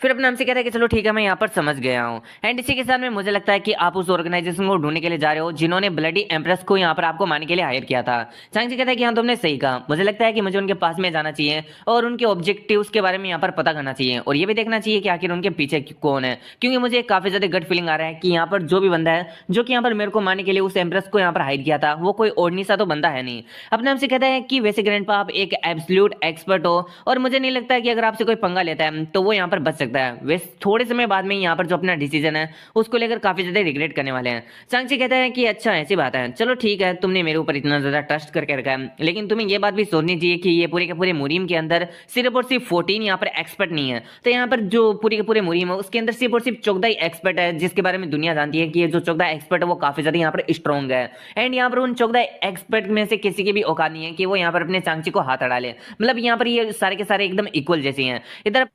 फिर अपने हमसे कहता है कि चलो ठीक है मैं यहाँ पर समझ गया हूँ। एंड इसी के साथ में मुझे लगता है कि आप उस ऑर्गेनाइजेशन को ढूंढने के लिए जा रहे हो जिन्होंने ब्लडी एम्प्रेस को यहाँ पर आपको मारने के लिए हायर किया था। चांगची कहता है कि हाँ तुमने सही कहा, मुझे लगता है कि मुझे उनके पास में जाना चाहिए और उनके ऑब्जेक्टिव्स के बारे में यहाँ पर पता करना चाहिए और ये भी देखना चाहिए कि आखिर उनके पीछे कौन है, क्योंकि मुझे काफी ज्यादा गट फीलिंग आ रहा है कि यहाँ पर जो भी बंदा है जो कि यहाँ पर मेरे को मारने के लिए उस एम्प्रेस को यहाँ पर हायर किया था वो कोई ordinary सा तो बंदा है नहीं। अपने हमसे कहता है कि वैसे ग्रैंडपा आप एक एब्सोल्यूट एक्सपर्ट हो और मुझे नहीं लगता कि अगर आपसे कोई पंगा लेता है तो वो यहाँ पर बच सकता है। वैसे थोड़े समय बाद में यहाँ पर जो अपना डिसीजन है उसको लेकर काफी ज्यादा रिग्रेट करने वाले हैं। चांगची कहता है कि अच्छा ऐसी बात है, चलो ठीक है तुमने मेरे ऊपर इतना ज्यादा ट्रस्ट करके रखा है, लेकिन तुम्हें ये बात भी सोचनी चाहिए कि ये पूरे के पूरे मुरीम के अंदर सिर्फ और सिर्फ 14 यहाँ पर एक्सपर्ट नहीं है, तो यहाँ पर जो पूरे के पूरे मुरीम है उसके अंदर सिर्फ और सिर्फ 14 एक्सपर्ट है, जिसके बारे में दुनिया जानती है कि ये जो 14 एक्सपर्ट है वो काफी ज्यादा यहाँ पर स्ट्रॉन्ग है। एंड यहाँ पर उन 14 एक्सपर्ट में से किसी की भी औकात नहीं है कि वो यहाँ पर अपने चांगची को हाथ अड़ा ले, मतलब यहाँ पर ये सारे के सारे एकदम इक्वल जैसे हैं। इधर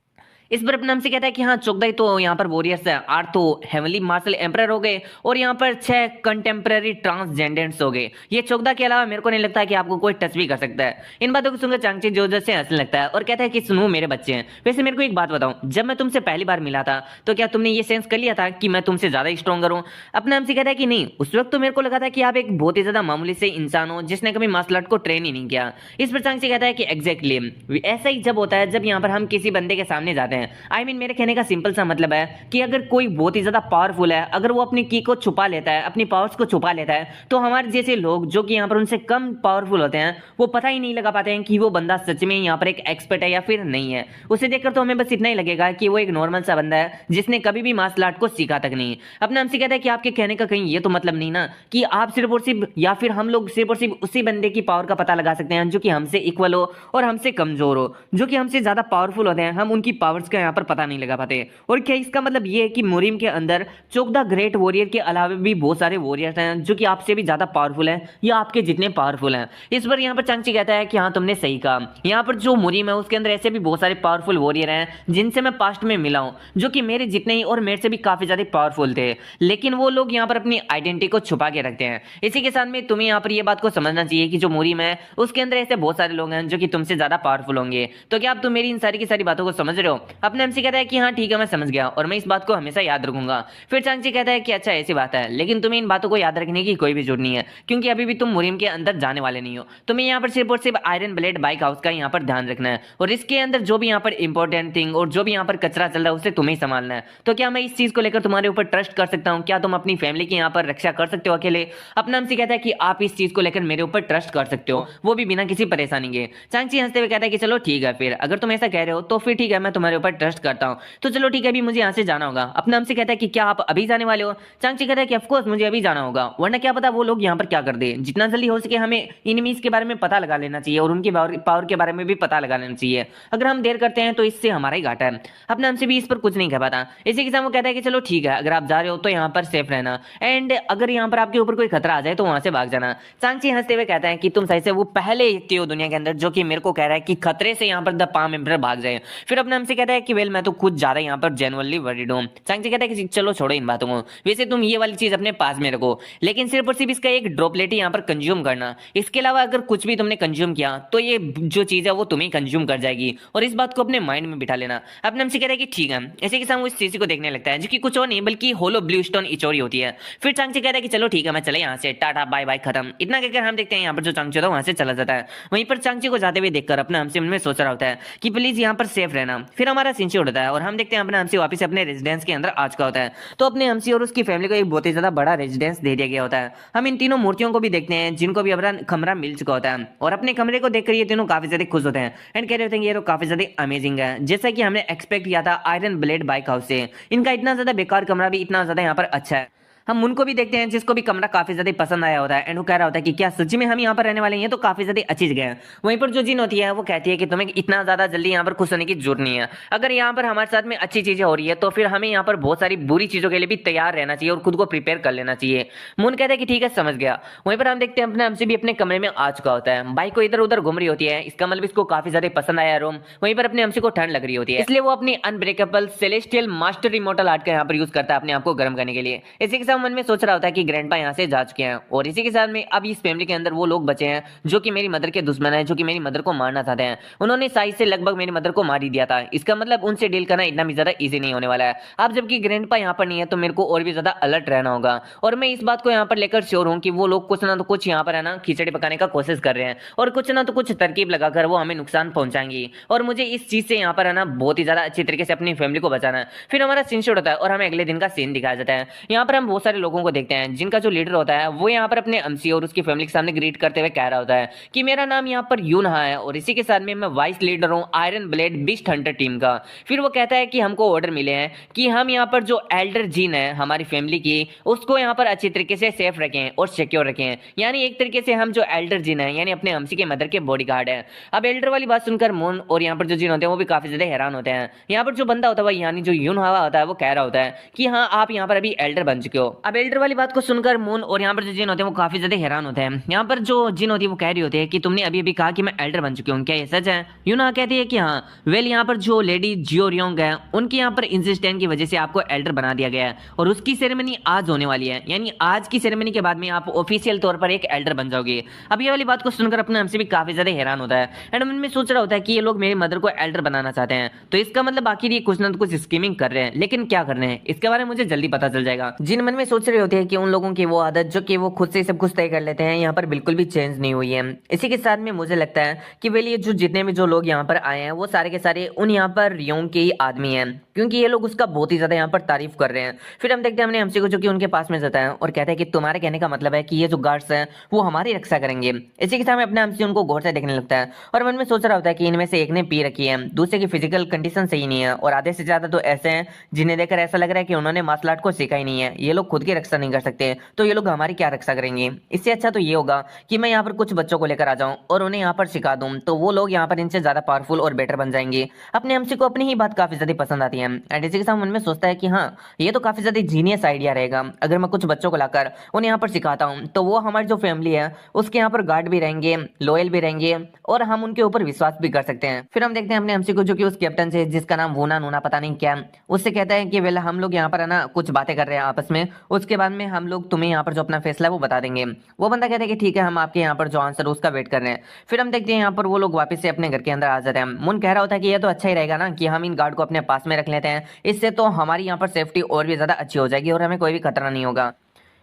इस पर अपना हमसे कहता है कि हाँ 14 तो यहाँ पर वॉरियर्स है, 8 तो हेवनली मार्शल एम्परर हो गए और यहाँ पर 6 कंटेम्प्रेरी ट्रांसजेंडेंट्स हो गए। ये 14 के अलावा मेरे को नहीं लगता कि आपको कोई टच भी कर सकता है। इन बातों को सुनकर चांगची जोर से हंसने लगता है और कहता है कि सुनो मेरे बच्चे हैं, वैसे मेरे को एक बात बताओ, जब मैं तुमसे पहली बार मिला था तो क्या तुमने ये सेंस कर लिया था कि मैं तुमसे ज्यादा स्ट्रॉन्गर हूँ? अपना हमसे कहता है कि नहीं, उस वक्त तो मेरे को लगा था कि आप एक बहुत ही ज्यादा मामूली से इंसान हो जिसने कभी मार्शल आर्ट को ट्रेन ही नहीं किया। इस पर चांगची कहता है कि एग्जैक्टली ऐसा ही जब होता है जब यहाँ पर हम किसी बंदे के सामने जाते हैं। आई मीन मेरे कहने का सिंपल सा मतलब है कि अगर कोई बहुत ही ज्यादा पावरफुल है, अगर वो अपनी की को छुपा लेता है, अपनी पावर्स को छुपा लेता है, तो हमारे जैसे लोग जो कि यहाँ पर उनसे कम पावरफुल होते हैं वो पता ही नहीं लगा पाते हैं कि वो बंदा सच में यहाँ पर एक एक्सपर्ट है या फिर नहीं है। उसे देखकर तो हमें बस इतना ही लगेगा कि वो एक नॉर्मल सा बंदा है जिसने कभी भी मार्शल आर्ट को सीखा तक नहीं। अपना हमसे कहता है कि आपके कहने का कहीं ये तो मतलब नहीं ना कि आप सिर्फ और सिर्फ या फिर हम लोग सिर्फ और सिर्फ उसी बंदे की पावर का पता लगा सकते हैं जो कि हमसे इक्वल हो और हमसे कमजोर हो, जो कि हमसे ज्यादा पावरफुल होते हैं, हम उनकी पावर पावर्स का यहाँ पर पता नहीं लगा पाते। और क्या इसका मतलब ये है कि मुरीम के अंदर चोक द ग्रेट वॉरियर के अलावा भी बहुत सारे वॉरियर्स हैं जो कि आपसे भी ज्यादा पावरफुल हैं या आपके जितने पावरफुल हैं। इस पर यहाँ पर चांगची कहता है कि हाँ तुमने सही कहा, यहाँ पर जो मुरीम है उसके अंदर ऐसे भी बहुत सारे पावरफुल वॉरियर हैं जिनसे मैं पास्ट में मिला हूँ, जो कि मेरे जितने ही और मेरे से भी काफी ज्यादा पावरफुल थे, लेकिन वो लोग यहाँ पर अपनी आइडेंटिटी को छुपा के रखते हैं। इसी के साथ में तुम्हें यहाँ पर ये बात को समझना चाहिए कि जो मुरीम है उसके अंदर ऐसे बहुत सारे लोग हैं जो कि तुमसे ज्यादा पावरफुल होंगे। तो क्या अब तुम मेरी इन सारी की सारी बातों को समझ रहे हो? अपने एमसी कहता है कि हाँ ठीक है मैं समझ गया और मैं इस बात को हमेशा याद रखूंगा। फिर चांगची कहता है कि अच्छा ऐसी बात है, लेकिन तुम्हें इन बातों को याद रखने की कोई भी जरूरत नहीं है क्योंकि अभी भी तुम मुरीम के अंदर जाने वाले नहीं हो। तुम्हें यहाँ पर सिर्फ और सिर्फ आयरन ब्लेड बाइक हाउस का यहाँ पर ध्यान रखना है और इसके अंदर जो भी यहाँ पर इंपॉर्टेंट थिंग और जो भी यहाँ पर कचरा चल रहा है उसे तुम्हें संभालना है। तो क्या मैं इस चीज को लेकर तुम्हारे ऊपर ट्रस्ट कर सकता हूँ? क्या तुम अपनी फैमिली की यहाँ पर रक्षा कर सकते हो अकेले? अपना एमसी कहता है कि आप इस चीज को लेकर मेरे ऊपर ट्रस्ट कर सकते हो, वो भी बिना किसी परेशानी के। चांगची हंसते हुए कहता है कि चलो ठीक है, फिर अगर तुम ऐसा कह रहे हो तो फिर ठीक है, मैं तुम्हारे ऊपर ट्रस्ट करता हूँ। तो चलो ठीक है, अभी मुझे यहाँ से जाना होगा। अपना हमसे कहता है कि क्या आप अभी जाने वाले हो? चांगची कहता है कि ऑफकोर्स मुझे अभी जाना होगा, वरना क्या पता वो लोग यहाँ पर क्या कर दे। जितना जल्दी हो सके हमें इनमीज के बारे में पता लगा लेना चाहिए और उनकी पावर के बारे में भी पता लगा लेना चाहिए। अगर हम देर करते हैं तो इससे हमारा ही घाटा है। अपना हमसे भी इस पर कुछ नहीं कह पाता। इसी के साथ वो कहता है कि चलो ठीक है, अगर आप जा रहे हो तो यहाँ पर सेफ रहना एंड अगर यहाँ पर आपके ऊपर कोई खतरा आ जाए तो वहां से भाग जाना। चांगची हंसते हुए कहता है कि तुम सही से वो पहले व्यक्ति हो दुनिया के अंदर जो कि मेरे को कह रहा है कि खतरे से यहाँ पर द पाम एम्परर भाग जाए। फिर अपने हमसे कहता है कि वेल मैं तो खुद ज्यादा यहाँ पर जेन्युइनली वरीड हूँ। चांगची कहता है कि चलो छोड़ो इन बातों को, वैसे तुम ये वाली चीज अपने पास में रखो, लेकिन सिर्फ और सिर्फ इसका एक ड्रॉपलेट ही यहाँ पर कंज्यूम करना। इसके अलावा अगर कुछ भी तुमने कंज्यूम किया तो ये जो चीज है वो तुम्हें कंज्यूम कर जाएगी और इस बात को अपने माइंड में बिठा लेना। अपने हमसे कहता है कि ठीक है। ऐसे के साथ वो इस चीज को देखने लगता है जो कि कुछ और नहीं बल्कि होलो ब्लू स्टोन इचोरी होती है। फिर चांगची कहता है कि चलो ठीक है, मैं चले यहाँ से, टाटा बाय बाय खत्म। इतना कहकर हम देखते हैं यहाँ पर जो चांगची होता है वहां से चला जाता है। वहीं पर चांगची को जाते हुए देखकर अपना हमसे मन में सोच रहा होता है कि प्लीज यहाँ पर सेफ रहना। फिर हमारा सिंची उड़ता है और हम देखते हैं अपना हमसे वापस अपने रेजिडेंस के अंदर आ चुका होता है। तो अपने हमसी और उसकी फैमिली को एक बहुत ही ज्यादा बड़ा रेजिडेंस दे दिया गया होता है। हम इन तीनों मूर्तियों को भी देखते हैं जिनको भी अपना कमरा मिल चुका होता है और अपने कमरे को देखकर ये तीनों काफी ज्यादा खुश होते हैं एंड कह रहे होते हैं ये तो काफी ज्यादा अमेजिंग है, जैसा कि हमने एक्सपेक्ट किया था आयरन ब्लेड बाइक हाउस से। इनका इतना ज्यादा बेकार कमरा भी इतना ज्यादा यहाँ पर अच्छा है। हम उनको भी देखते हैं जिसको भी कमरा काफी ज्यादा पसंद आया होता है एंड वो कह रहा होता है कि क्या सच्ची में हम यहाँ पर रहने वाले हैं, तो काफी ज्यादा अच्छी जगह है। वहीं पर जो जिन होती है वो कहती है कि तुम्हें इतना ज्यादा जल्दी यहाँ पर खुश होने की जरूरत नहीं है। अगर यहाँ पर हमारे साथ में अच्छी चीजें हो रही है तो फिर हमें यहाँ पर बहुत सारी बुरी चीजों के लिए भी तैयार रहना चाहिए और खुद को प्रिपेयर कर लेना चाहिए। मून कहता है कि ठीक है समझ गया। वहीं पर हम देखते हैं अपने हमसे भी अपने कमरे में आ चुका होता है। बाइक को इधर उधर घूम रही होती है, इसका मतलब इसको काफी ज्यादा पसंद आया रूम। वहीं पर अपने हमसे को ठंड लग रही होती है, इसलिए वो अपनी unbreakable celestial master immortal art का यहाँ पर यूज करता है अपने आप को गर्म करने के लिए। इसी के साथ मन में सोच रहा होता है कि ग्रैंडपा यहाँ से जा चुके हैं और इसी के साथ में अब इस फैमिली के अंदर वो लोग बचे हैं जो कि मेरी मदर के दुश्मन है, जो कि मेरी मदर को मारना चाहते हैं। उन्होंने साइज से लगभग मेरी मदर को मार ही दिया था। इसका मतलब उनसे डील करना इतना भी ज्यादा इजी नहीं होने वाला है। अब जबकि ग्रैंडपा यहाँ पर नहीं है तो मेरे को और भी ज्यादा अलर्ट रहना होगा और मैं इस बात को यहाँ पर लेकर श्योर हूँ कि वो लोग कुछ ना तो कुछ यहाँ पर है ना खिचड़ी पकाने का कोशिश कर रहे हैं और कुछ ना तो कुछ तरकीब लगाकर वो हमें नुकसान पहुंचाएंगी और मुझे इस चीज से यहाँ पर है ना बहुत ही ज्यादा अच्छी तरीके से अपनी फैमिली को बचाना है। फिर हमारा सीन शूट होता है और हमें अगले दिन का सीन दिखाया जाता है। यहाँ पर हम बहुत सारे लोगों को देखते हैं जिनका जो लीडर होता है वो यहाँ पर अपने एमसी और उसकी फैमिली के सामने ग्रीट करते हुए कह रहा होता है कि मेरा नाम यहाँ पर यूनहा है और इसी के साथ में मैं वाइस लीडर हूँ iron blade beast Hunter team का। फिर वो कहता है कि हमको ऑर्डर मिले हैं कि हम यहाँ पर जो एल्डर जीन है हमारी फैमिली की उसको यहाँ पर अच्छी तरीके से सेफ रखें और सिक्योर रखें। यानी एक तरीके से हम जो एल्डर जीन है यानी अपने एमसी के मदर के बॉडीगार्ड है। अब एल्डर वाली बात सुनकर मून और यहाँ पर जो जीन होते हैं वो भी काफी ज्यादा हैरान होते हैं। यहाँ पर जो बंदा होता है यानी जो यूनहा होता है वो कह रहा होता है कि हाँ आप यहाँ पर अभी एल्डर बन चुके हो। अब एल्डर वाली बात को सुनकर मून और यहाँ पर जो जिन होते हैं वो काफी ज्यादा हैरान होते हैं। यहाँ पर जो जिन होती है वो कह रही होती है कि तुमने अभी अभी कहा कि मैं एल्डर बन चुकी हूँ, क्या ये सच है? यूना कहती है कि हाँ। वेल यहाँ पर जो लेडी जियोरियोंग है उनकी यहाँ पर इंसिस्टेंट की वजह से आपको एल्डर बना दिया गया है और उसकी सेरेमनी आज होने वाली है, यानी आज की सेरेमनी के बाद में आप ऑफिशियल तौर पर एक एल्डर बन जाओगे। अब ये वाली बात को सुनकर अपने हमसे भी काफी ज्यादा हैरान होता है एंड मन में सोच रहा होता है कि ये लोग मेरी मदर को एल्डर बनाना चाहते हैं, तो इसका मतलब आखिर ये कुछ ना कुछ स्कीमिंग कर रहे हैं, लेकिन क्या कर रहे हैं इसके बारे में मुझे जल्दी पता चल जाएगा। जिन मन में सोच रहे होते हैं कि उन लोगों की वो आदत जो कि वो खुद से सब कुछ तय कर लेते हैं यहाँ पर बिल्कुल भी चेंज नहीं हुई है। इसी के साथ में मुझे लगता है कि वे ये जो जितने भी जो लोग यहाँ पर आए हैं वो सारे के सारे उन यहाँ पर रियोंग के ही आदमी हैं, क्योंकि ये लोग उसका बहुत ही ज्यादा यहाँ पर तारीफ कर रहे हैं। फिर हम देखते हैं हमने हमसे को जो कि उनके पास में जाता है और कहता है कि तुम्हारे कहने का मतलब है कि ये जो गार्ड्स हैं वो हमारी रक्षा करेंगे। इसी के साथ में अपने हमसे उनको गौर से देखने लगता है और मन में सोच रहा होता है कि इनमें से एक ने पी रखी है, दूसरे की फिजिकल कंडीशन सही नहीं है और आधे से ज्यादा तो ऐसे हैं जिन्हें देखकर ऐसा लग रहा है कि उन्होंने मार्शल आर्ट को सीखा ही नहीं है, ये लोग खुद की रक्षा नहीं कर सकते तो ये लोग हमारी क्या रक्षा करेंगे। इससे अच्छा तो ये होगा कि मैं यहाँ पर कुछ बच्चों को लेकर आ जाऊं और उन्हें यहाँ पर सिखा दूं, तो वो लोग यहाँ पर इनसे ज्यादा पावरफुल और बेटर बन जाएंगे। अपने एमसी को अपनी ही बात काफी ज्यादा पसंद आती है एंड इसी के साथ मन में सोचता है कि हाँ, ये तो काफी ज्यादा जीनियस आइडिया रहेगा। अगर मैं कुछ बच्चों को लाकर उन्हें यहाँ पर सिखाता हूँ तो वो हमारी जो फैमिली है उसके यहाँ पर गार्ड भी रहेंगे, लॉयल भी रहेंगे और हम उनके ऊपर विश्वास भी कर सकते हैं। फिर हम देखते हैं अपने एमसी को, जो कि उस कैप्टन से, जिसका नाम वूना नूना पता नहीं क्या, उससे कहता है कि वेल हम लोग यहाँ पर है ना कुछ बातें कर रहे हैं आपस में, उसके बाद में हम लोग तुम्हें यहाँ पर जो अपना फैसला है वो बता देंगे। वो बंदा कहता है कि ठीक है, हम आपके यहाँ पर जो आंसर उसका वेट कर रहे हैं। फिर हम देखते हैं यहाँ पर वो लोग वापस से अपने घर के अंदर आ जाते हैं। मुन कह रहा होता है कि ये तो अच्छा ही रहेगा ना कि हम इन गार्ड को अपने पास में रख लेते हैं, इससे तो हमारी यहाँ पर सेफ्टी और भी ज्यादा अच्छी हो जाएगी और हमें कोई भी खतरा नहीं होगा।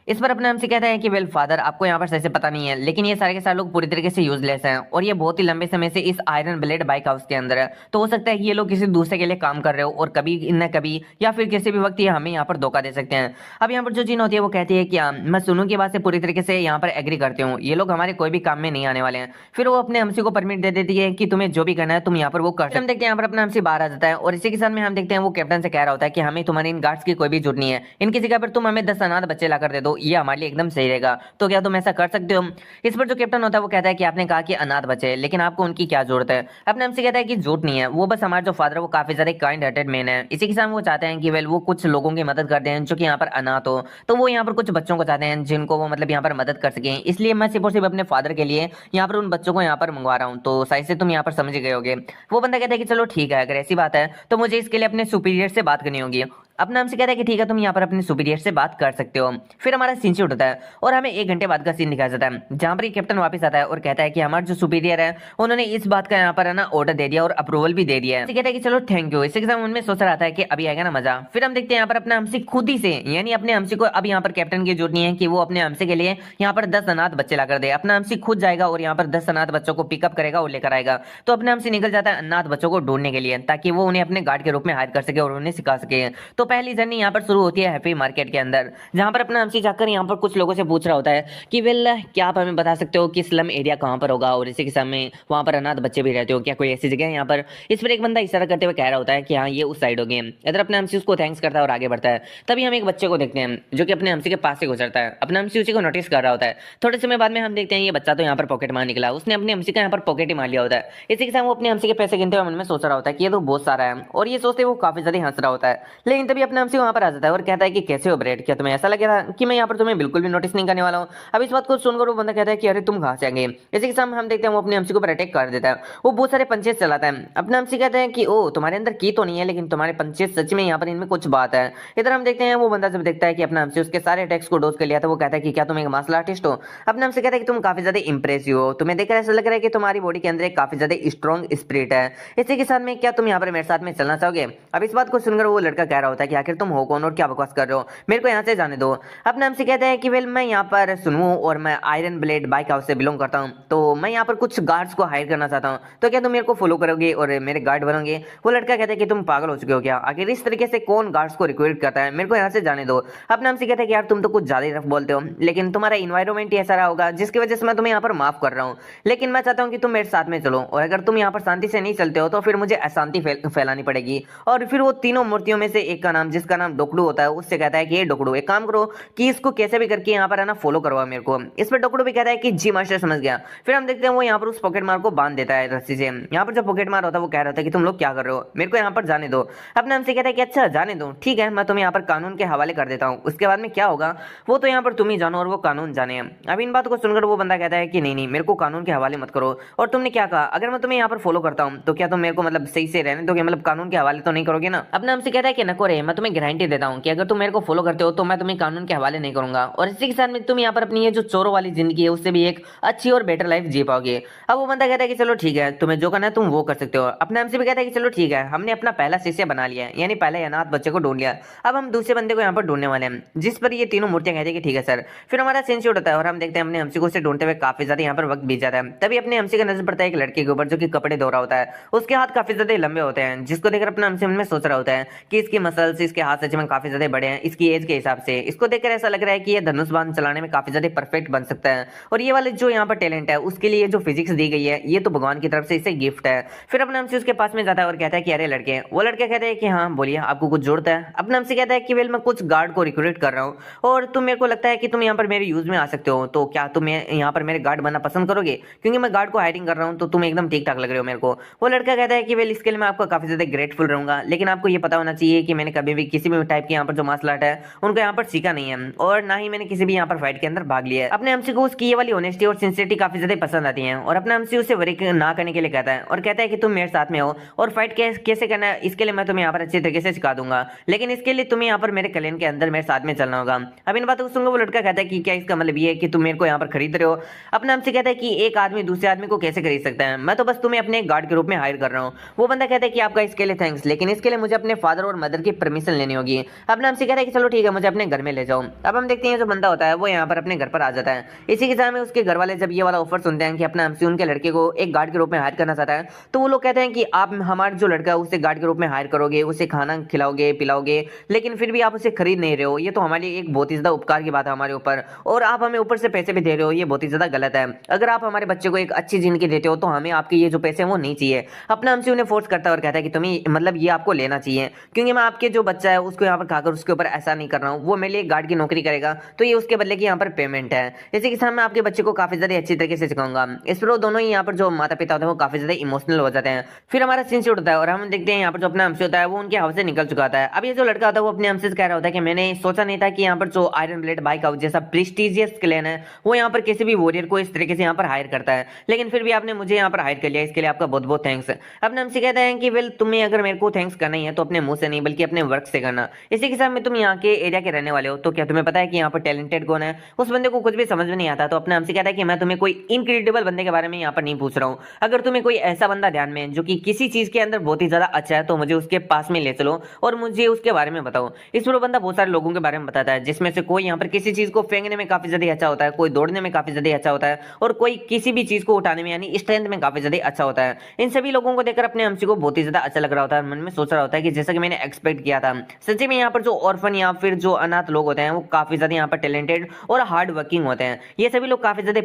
इस पर अपने हमसे कहता है कि वेल फादर, आपको यहाँ पर सही से पता नहीं है लेकिन ये सारे के सारे लोग पूरी तरीके से यूजलेस हैं और ये बहुत ही लंबे समय से इस आयरन ब्लेड बाइक हाउस के अंदर है। तो हो सकता है कि ये लोग किसी दूसरे के लिए काम कर रहे हो और कभी न कभी या फिर किसी भी वक्त ये हमें यहाँ पर धोखा दे सकते हैं। अब यहाँ पर जो जीन होती है वो कहती है कि मैं सुनू की बात से पूरी तरीके से यहाँ पर एग्री करती हूँ, ये लोग हमारे कोई भी काम में नहीं आने वाले हैं। फिर वो अपने हमसी को परमिट दे देती है कि तुम्हें जो भी करना है तुम यहाँ पर वो कर। हम देखते हैं यहाँ पर अपना हमसी बाहर आ जाता है और इसी के साथ में हम देखते हैं वो कैप्टन से कह रहा होता है कि हमें तुम्हारे इन गार्ड्स की कोई भी जरूरत नहीं है, इनकी जगह पर तुम हमें 10 अनाथ बच्चे लाकर दे दो, ये हमारे लिए एकदम सही रहेगा। तो क्या तुम ऐसा कर सकते हो? इस पर जो कैप्टन होता है वो कहता है कि आपने कहा कि अनाथ बचे, लेकिन आपको उनकी क्या जरूरत है? अपने हमसे कहता है कि जरूरत नहीं है, वो बस हमारे जो फादर है वो काफी ज्यादा काइंड हार्टेड मैन है। इसी के साथ वो चाहते हैं कि वेल वो कुछ लोगों की मदद करते हैं जो कि यहाँ पर अनाथ हो, तो वो यहाँ पर कुछ बच्चों को चाहते हैं जिनको वो मतलब यहाँ पर मदद कर सके। इसलिए मैं सिर्फ और सिर्फ अपने फादर के लिए यहाँ पर उन बच्चों को यहाँ पर मंगवा रहा हूँ। तो सही से तुम यहाँ पर समझ गए होगे। वो बंदा कहता है कि चलो ठीक है, अगर ऐसी बात है तो मुझे इसके लिए अपने सुपीरियर से बात करनी होगी। अपना हमसे कहता है कि ठीक है, तुम यहाँ पर अपने सुपीरियर से बात कर सकते हो। फिर हमारा सीन शूट होता है और हमें 1 घंटे बाद का सीन दिखाया जाता है जहाँ पर कैप्टन वापस आता है और कहता है कि हमारे जो सुपीरियर है उन्होंने इस बात का यहाँ पर है ना ऑर्डर दे दिया और अप्रूवल भी दे दिया है। कहता है कि चलो थैंक यू। इसके साथ उनमें सोच रहा था कि अभी आएगा ना मजा। फिर हम देखते हैं यहाँ पर अपने हमसे खुद ही से, यानी अपने हमसे को अब यहाँ पर कैप्टन की जरूरत नहीं है कि वो अपने हमसे के लिए यहाँ पर 10 अनाथ बच्चे लाकर दे। अपना हमसे खुद जाएगा और यहाँ पर 10 अनाथ बच्चों को पिकअप करेगा और लेकर आएगा। तो अपने हमसे निकल जाता है अनाथ बच्चों को ढूंढने के लिए ताकि वो उन्हें अपने गार्ड के रूप में हायर कर सके और उन्हें सिखा सके। तो पहली जर्नी यहाँ पर शुरू होती है हैप्पी मार्केट के अंदर, जहां पर अपना हमसी जाकर यहाँ पर कुछ लोगों से पूछ रहा होता है कि वेल क्या आप हमें बता सकते हो कि स्लम एरिया कहां पर होगा और इसी के सामने वहां पर अनाथ बच्चे भी रहते हो, क्या कोई ऐसी जगह है यहाँ पर? इस पर एक बंदा इशारा करते हुए कह रहा होता है कि हाँ ये उस साइड होगी। इधर अपना हमसी उसको थैंक्स करता है और आगे बढ़ता है। तभी हम एक बच्चे को देखते हैं जो कि अपने हमसी के पास से गुजरता है। अपना हमसी उसी को नोटिस कर रहा होता है। थोड़े समय बाद में हम देखते हैं ये बच्चा तो यहाँ पर पॉकेट मार निकला, उसने अपने हमसी का यहाँ पर पॉकेट ही मार लिया होता है। इसी के साथ वो अपने हमसी के पैसे गिनते हुए मन में सोच रहा होता है कि ये तो बहुत सारा है और ये सोचते वो काफी ज्यादा हंस रहा होता है। लेकिन तभी अपना हमसी वहां पर आ जाता है और कहता है कि कैसे हो ब्रेड, क्या तुम्हें ऐसा लग रहा कि मैं यहाँ पर तुम्हें बिल्कुल भी नोटिस नहीं करने वाला हूँ? अब इस बात को सुनकर वो बंदा कहता है कि अरे तुम कहाँ से आएंगे। इसी के साथ हम देखते हैं वो अपने हमसी को अटैक कर देता है। वो बहुत सारे पंचेस चलाता है। अपना हमसी कहते हैं कि ओ तुम्हारे अंदर की तो नहीं है लेकिन तुम्हारे पंचेस सच में यहाँ पर इनमें कुछ बात है। इधर हम देखते हैं वो बंदा जब देखता है कि अपना हमसी उसके सारे अटैक्स को डोज कर लिया था, वो कहता है कि क्या तुम एक मार्शल आर्टिस्ट हो? अपना हमसे कहता है कि तुम काफी ज्यादा इंप्रेसिव हो, तुम्हें देखकर ऐसा लग रहा है कि तुम्हारी बॉडी के अंदर एक काफी ज्यादा स्ट्रॉन्ग स्पिरिट है। इसी के साथ में क्या तुम यहाँ पर मेरे साथ में चलना चाहोगे? अब इस बात को सुनकर वो लड़का कह रहा होता है कि आखिर तुम हो कौन और क्या बकवास कर रहे हो, मेरे को यहाँ से जाने दो। अपना हमसे कहता है कि वेल मैं यहाँ पर सुनू और मैं आयरन ब्लेड बाइक हाउस से बिलोंग करता हूँ, तो मैं यहाँ पर कुछ गार्ड्स को हायर करना चाहता हूँ, तो क्या तुम मेरे को फॉलो करोगे और मेरे गार्ड बनोगे? वो लड़का कहता है कि तुम पागल हो चुके हो क्या, आखिर इस तरीके से कौन गार्ड्स को रिक्रूट करता है, मेरे को यहाँ से जाने दो। अपना हमसे कहता है कि यार तुम तो कुछ ज्यादा ही रफ बोलते हो, लेकिन तुम्हारा इन्वायरमेंट ही ऐसा रहा होगा जिसकी वजह से मैं तुम्हें यहाँ पर माफ कर रहा हूँ, लेकिन मैं चाहता हूँ कि तुम मेरे साथ में चलो और अगर तुम यहाँ पर शांति से नहीं चलते हो तो फिर मुझे अशांति फैलानी पड़ेगी। और फिर वो तीनों मूर्तियों में से एक का नाम, जिसका नाम डोकड़ू होता है, उससे कहता है कि ये डोकड़ू एक काम करो कि इसको कैसे भी करके यहाँ पर है ना फॉलो करवा मेरे को। इस पर डोकड़ू भी कहता है कि जी मास्टर समझ गया। फिर हम देखते हैं वो यहाँ पर उस पॉकेट मार को बांध देता है रस्सी से। यहाँ पर जो पॉकेट मार होता है वो कह रहा था कि तुम लोग क्या कर रहे हो, मेरे को यहाँ पर जाने दो। अपने हमसे कहता है कि अच्छा जाने दो, ठीक है मैं तुम्हें यहाँ पर कानून के हवाले कर देता हूँ, उसके बाद में क्या होगा वो तो यहाँ पर तुम ही जानो और वो कानून जाने। अब इन बातों को सुनकर वो बंदा कहता है कि नहीं नहीं मेरे को कानून के हवाले मत करो, और तुमने क्या कहा अगर मैं तुम्हें यहाँ पर फॉलो करता हूँ तो क्या तुम मेरे को मतलब सही से रहने दोगे, मतलब कानून के हवाले तो नहीं करोगे ना? अपने हमसे कहता है कि नको रे, मैं तुम्हें गारंटी देता हूँ कि अगर तुम मेरे को फॉलो करते हो तो मैं तुम्हें कानून के हवाले नहीं करूंगा, और इसी के साथ में तुम यहाँ पर अपनी ये जो चोरों वाली जिंदगी है उससे भी एक अच्छी और बेटर लाइफ जी पाओगे। अब वो बंदा कहता है कि चलो ठीक है तुम्हें जो करना है तुम वो कर सकते हो। अपने हमसे भी कहता है कि चलो ठीक है हमने अपना पहला शिष्य बना लिया है, यानी पहले अनाथ बच्चे को ढूंढ लिया, अब हम दूसरे बंदे को यहाँ पर ढूंढने वाले हैं। जिस पर ये तीनों मूर्तियां कहती है कि ठीक है सर। फिर हमारा सीन शूट होता है और हम देखते हैं अपने हमसी को उसे ढूंढते हुए काफी ज्यादा यहाँ पर वक्त बीत जाता है। तभी अपने हमसी का नजर पड़ता है एक लड़के के ऊपर जो कि कपड़े धो रहा होता है। उसके हाथ काफी ज्यादा लंबे होते हैं, जिसको देखकर अपना हमसी मन में सोच रहा होता है कि इसकी मसल्स मसल्स इसके हाथ सच में काफी ज्यादा बड़े हैं इसकी एज के हिसाब से। इसको देखकर ऐसा लग रहा है कि ये धनुष बाण चलाने में काफी ज्यादा परफेक्ट बन सकता है। और ये वाले जो यहाँ पर टैलेंट है उसके लिए जो फिजिक्स दी गई है ये तो भगवान की तरफ से इसे गिफ्ट है। फिर अपने हमसे उसके पास में जाता है और कहता है कि अरे लड़के, वो लड़का कहता है कि हाँ बोलिए आपको कुछ जरूरत है। अपने हमसे कहता है कि वेल मैं कुछ गार्ड को रिक्रूट कर रहा हूँ और तुम मेरे को लगता है कि तुम यहाँ पर मेरे यूज में आ सकते हो, तो क्या तुम यहाँ पर मेरे गार्ड बनना पसंद करोगे, क्योंकि मैं गार्ड को हायरिंग कर रहा हूँ तो तुम एकदम ठीक ठाक लग रहे हो मेरे को। वो लड़का कहता है कि वेल इसके लिए मैं आपको काफी ज्यादा ग्रेटफुल रहूंगा, लेकिन आपको ये पता होना चाहिए कि मैंने कभी भी किसी भी टाइप के यहाँ पर जो मार्शल आर्ट है उनको यहाँ पर सीखा नहीं है और ना ही मैंने किसी भी यहाँ पर फाइट के अंदर भाग लिया है। अपने हमसे को उसकी ये वाली ऑनेस्टी और सिंसियरिटी काफी ज्यादा पसंद आती है और अपने हमसे उसे वरी ना करने के लिए कहता है और कहता है कि तुम मेरे साथ में हो और फाइट कैसे करना है इसके लिए मैं तुम्हें यहाँ पर अच्छे तरीके से सिखा दूंगा, लेकिन इसके लिए तुम्हें यहाँ पर मेरे क्लैन के अंदर मेरे साथ में चलना होगा। अब इन बातों को सुनकर वो लड़का कहता है कि क्या इसका मतलब ये है कि तुम मेरे को यहाँ पर खरीद रहे हो। अपने हमसे कहता है कि एक आदमी दूसरे आदमी को कैसे खरीद सकता है, मैं तो बस तुम्हें अपने गार्ड के रूप में हायर कर रहा हूँ। वो बंदा कहता है कि आपका इसके लिए थैंक्स, लेकिन इसके लिए मुझे अपने फादर और मदर की परमिशन लेनी होगी। अपने हमसे कहता है कि चलो ठीक है मुझे अपने घर में ले जाओ। अब हम देखते हैं जो बंदा होता है वो यहाँ पर अपने घर पर आ जाता है। इसी के साथ में उसके घर वाले जब ये वाला ऑफर सुनते हैं कि अपना हमसे उनके लड़के को एक गार्ड के रूप में हायर करना चाहता है, तो वो लोग कहते हैं कि आप हमारा जो लड़का है उसे गार्ड के रूप में हायर करोगे, उसे खाना खिलाओगे पिलाओगे, लेकिन फिर भी आप उसे खरीद नहीं रहे हो। ये तो हमारे लिए एक बहुत ही ज्यादा उपकार की बात है हमारे ऊपर, और आप हमें ऊपर से पैसे भी दे रहे हो, ये बहुत ही ज्यादा गलत है। अगर आप हमारे बच्चे को एक अच्छी जिंदगी देते हो तो हमें आपके ये जो पैसे हैं वो नहीं चाहिए। अपना हमसे उन्हें फोर्स करता है और कहता है कि तुम्हें मतलब ये आपको लेना चाहिए, क्योंकि मैं आपके जो बच्चा है उसको यहाँ पर खाकर उसके ऊपर ऐसा नहीं कर रहा हूँ, वो मेरे लिए गार्ड की नौकरी करेगा तो ये उसके बदले की यहाँ पर पेमेंट है। इसी के साथ मैं आपके बच्चे को काफी ज्यादा अच्छी तरीके से सिखाऊंगा। इस पर वो दोनों ही यहाँ पर जो माता पिता होते हैं वो काफी ज्यादा इमोशनल हो जाते हैं। फिर हमारा सीन शूट होता है और हम देखते हैं यहाँ पर जो अपना हमसे होता है वो उनके हाथ से निकल चुका होता है। अब ये जो लड़का होता है वो अपने हमसे कह रहा होता है कि मैंने सोचा नहीं था कि यहाँ पर जो आयरन ब्लेड बाइक हाउस जैसा प्रेस्टिजियस क्लैन है वो यहाँ पर किसी भी वॉरियर को इस तरीके से यहाँ पर हायर करता है, लेकिन फिर भी आपने मुझे यहाँ पर हायर कर लिया, इसके लिए आपका बहुत बहुत थैंक्स। अपने हमसे कहते हैं कि वेल तुम्हें अगर मेरे को थैंक्स करना ही है तो अपने मुंह से नहीं बल्कि अपने वर्क से करना। इसी के साथ में तुम यहाँ के एरिया के रहने वाले हो, तो क्या तुम्हें पता है कि यहाँ पर टैलेंटेड कौन है। उस बंदे को कुछ भी समझ में नहीं आता, तो अपने हमसे कहता है कि मैं तुम्हें कोई इनक्रेडिबल बंदे के बारे में यहाँ पर नहीं पूछ रहा हूँ। अगर तुम्हें कोई ऐसा बंदा ध्यान में है जो कि किसी चीज के अंदर बहुत ही ज्यादा अच्छा है तो मुझे उसके पास में ले चलो और मुझे उसके बारे में बताओ। इस पर वो बंदा बहुत सारे लोगों के बारे में बताता है, जिसमें से कोई यहाँ पर किसी चीज को फेंकने में काफी ज्यादा अच्छा होता है, कोई दौड़ने में काफी ज्यादा अच्छा होता है और कोई किसी भी चीज को उठाने में यानी स्ट्रेंथ में काफी ज्यादा अच्छा होता है। इन सभी लोगों को देखकर अपने हमसे को बहुत ही ज्यादा अच्छा लग रहा होता है, मन में सोच रहा होता है कि जैसा कि मैंने एक्सपेक्ट किया था। सच्ची में यहाँ पर जो ऑर्फन या फिर जो अनाथ लोग होते हैं वो काफी ज्यादा यहाँ पर टैलेंटेड और हार्ड वर्किंग होते हैं। ये सभी लोग काफी ज्यादा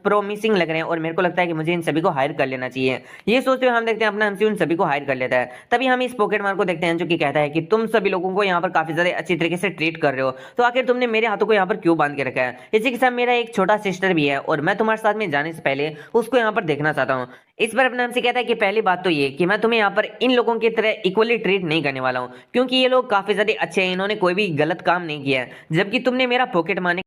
प्रोमिसिंग लग रहे हैं और मेरे को लगता है कि मुझे इन सभी को हायर कर लेना चाहिए। ये सोचते हुए हम देखते हैं अपना हमसे उन सभी को हायर कर लेता है। तभी हम इस पॉकेट मार को देखते हैं जो कि कहता है कि तुम सभी लोगों को यहाँ पर काफी ज्यादा अच्छी तरीके से ट्रीट कर रहे हो, तो आखिर तुमने मेरे हाथों को यहाँ पर क्यों बांध के रखा है। इसी के साथ मेरा एक छोटा सिस्टर भी है और मैं तुम्हारे साथ में जाने से पहले उसको यहाँ पर देखना चाहता हूँ। इस पर अपने हमसे कहता है कि पहली बात तो ये कि मैं तुम्हें यहाँ पर इन लोगों की तरह इक्वली ट्रीट नहीं करने वाला हूँ, क्योंकि ये लोग काफी ज्यादा अच्छे हैं, इन्होंने कोई भी गलत काम नहीं किया है, जबकि तुमने मेरा पॉकेट मारने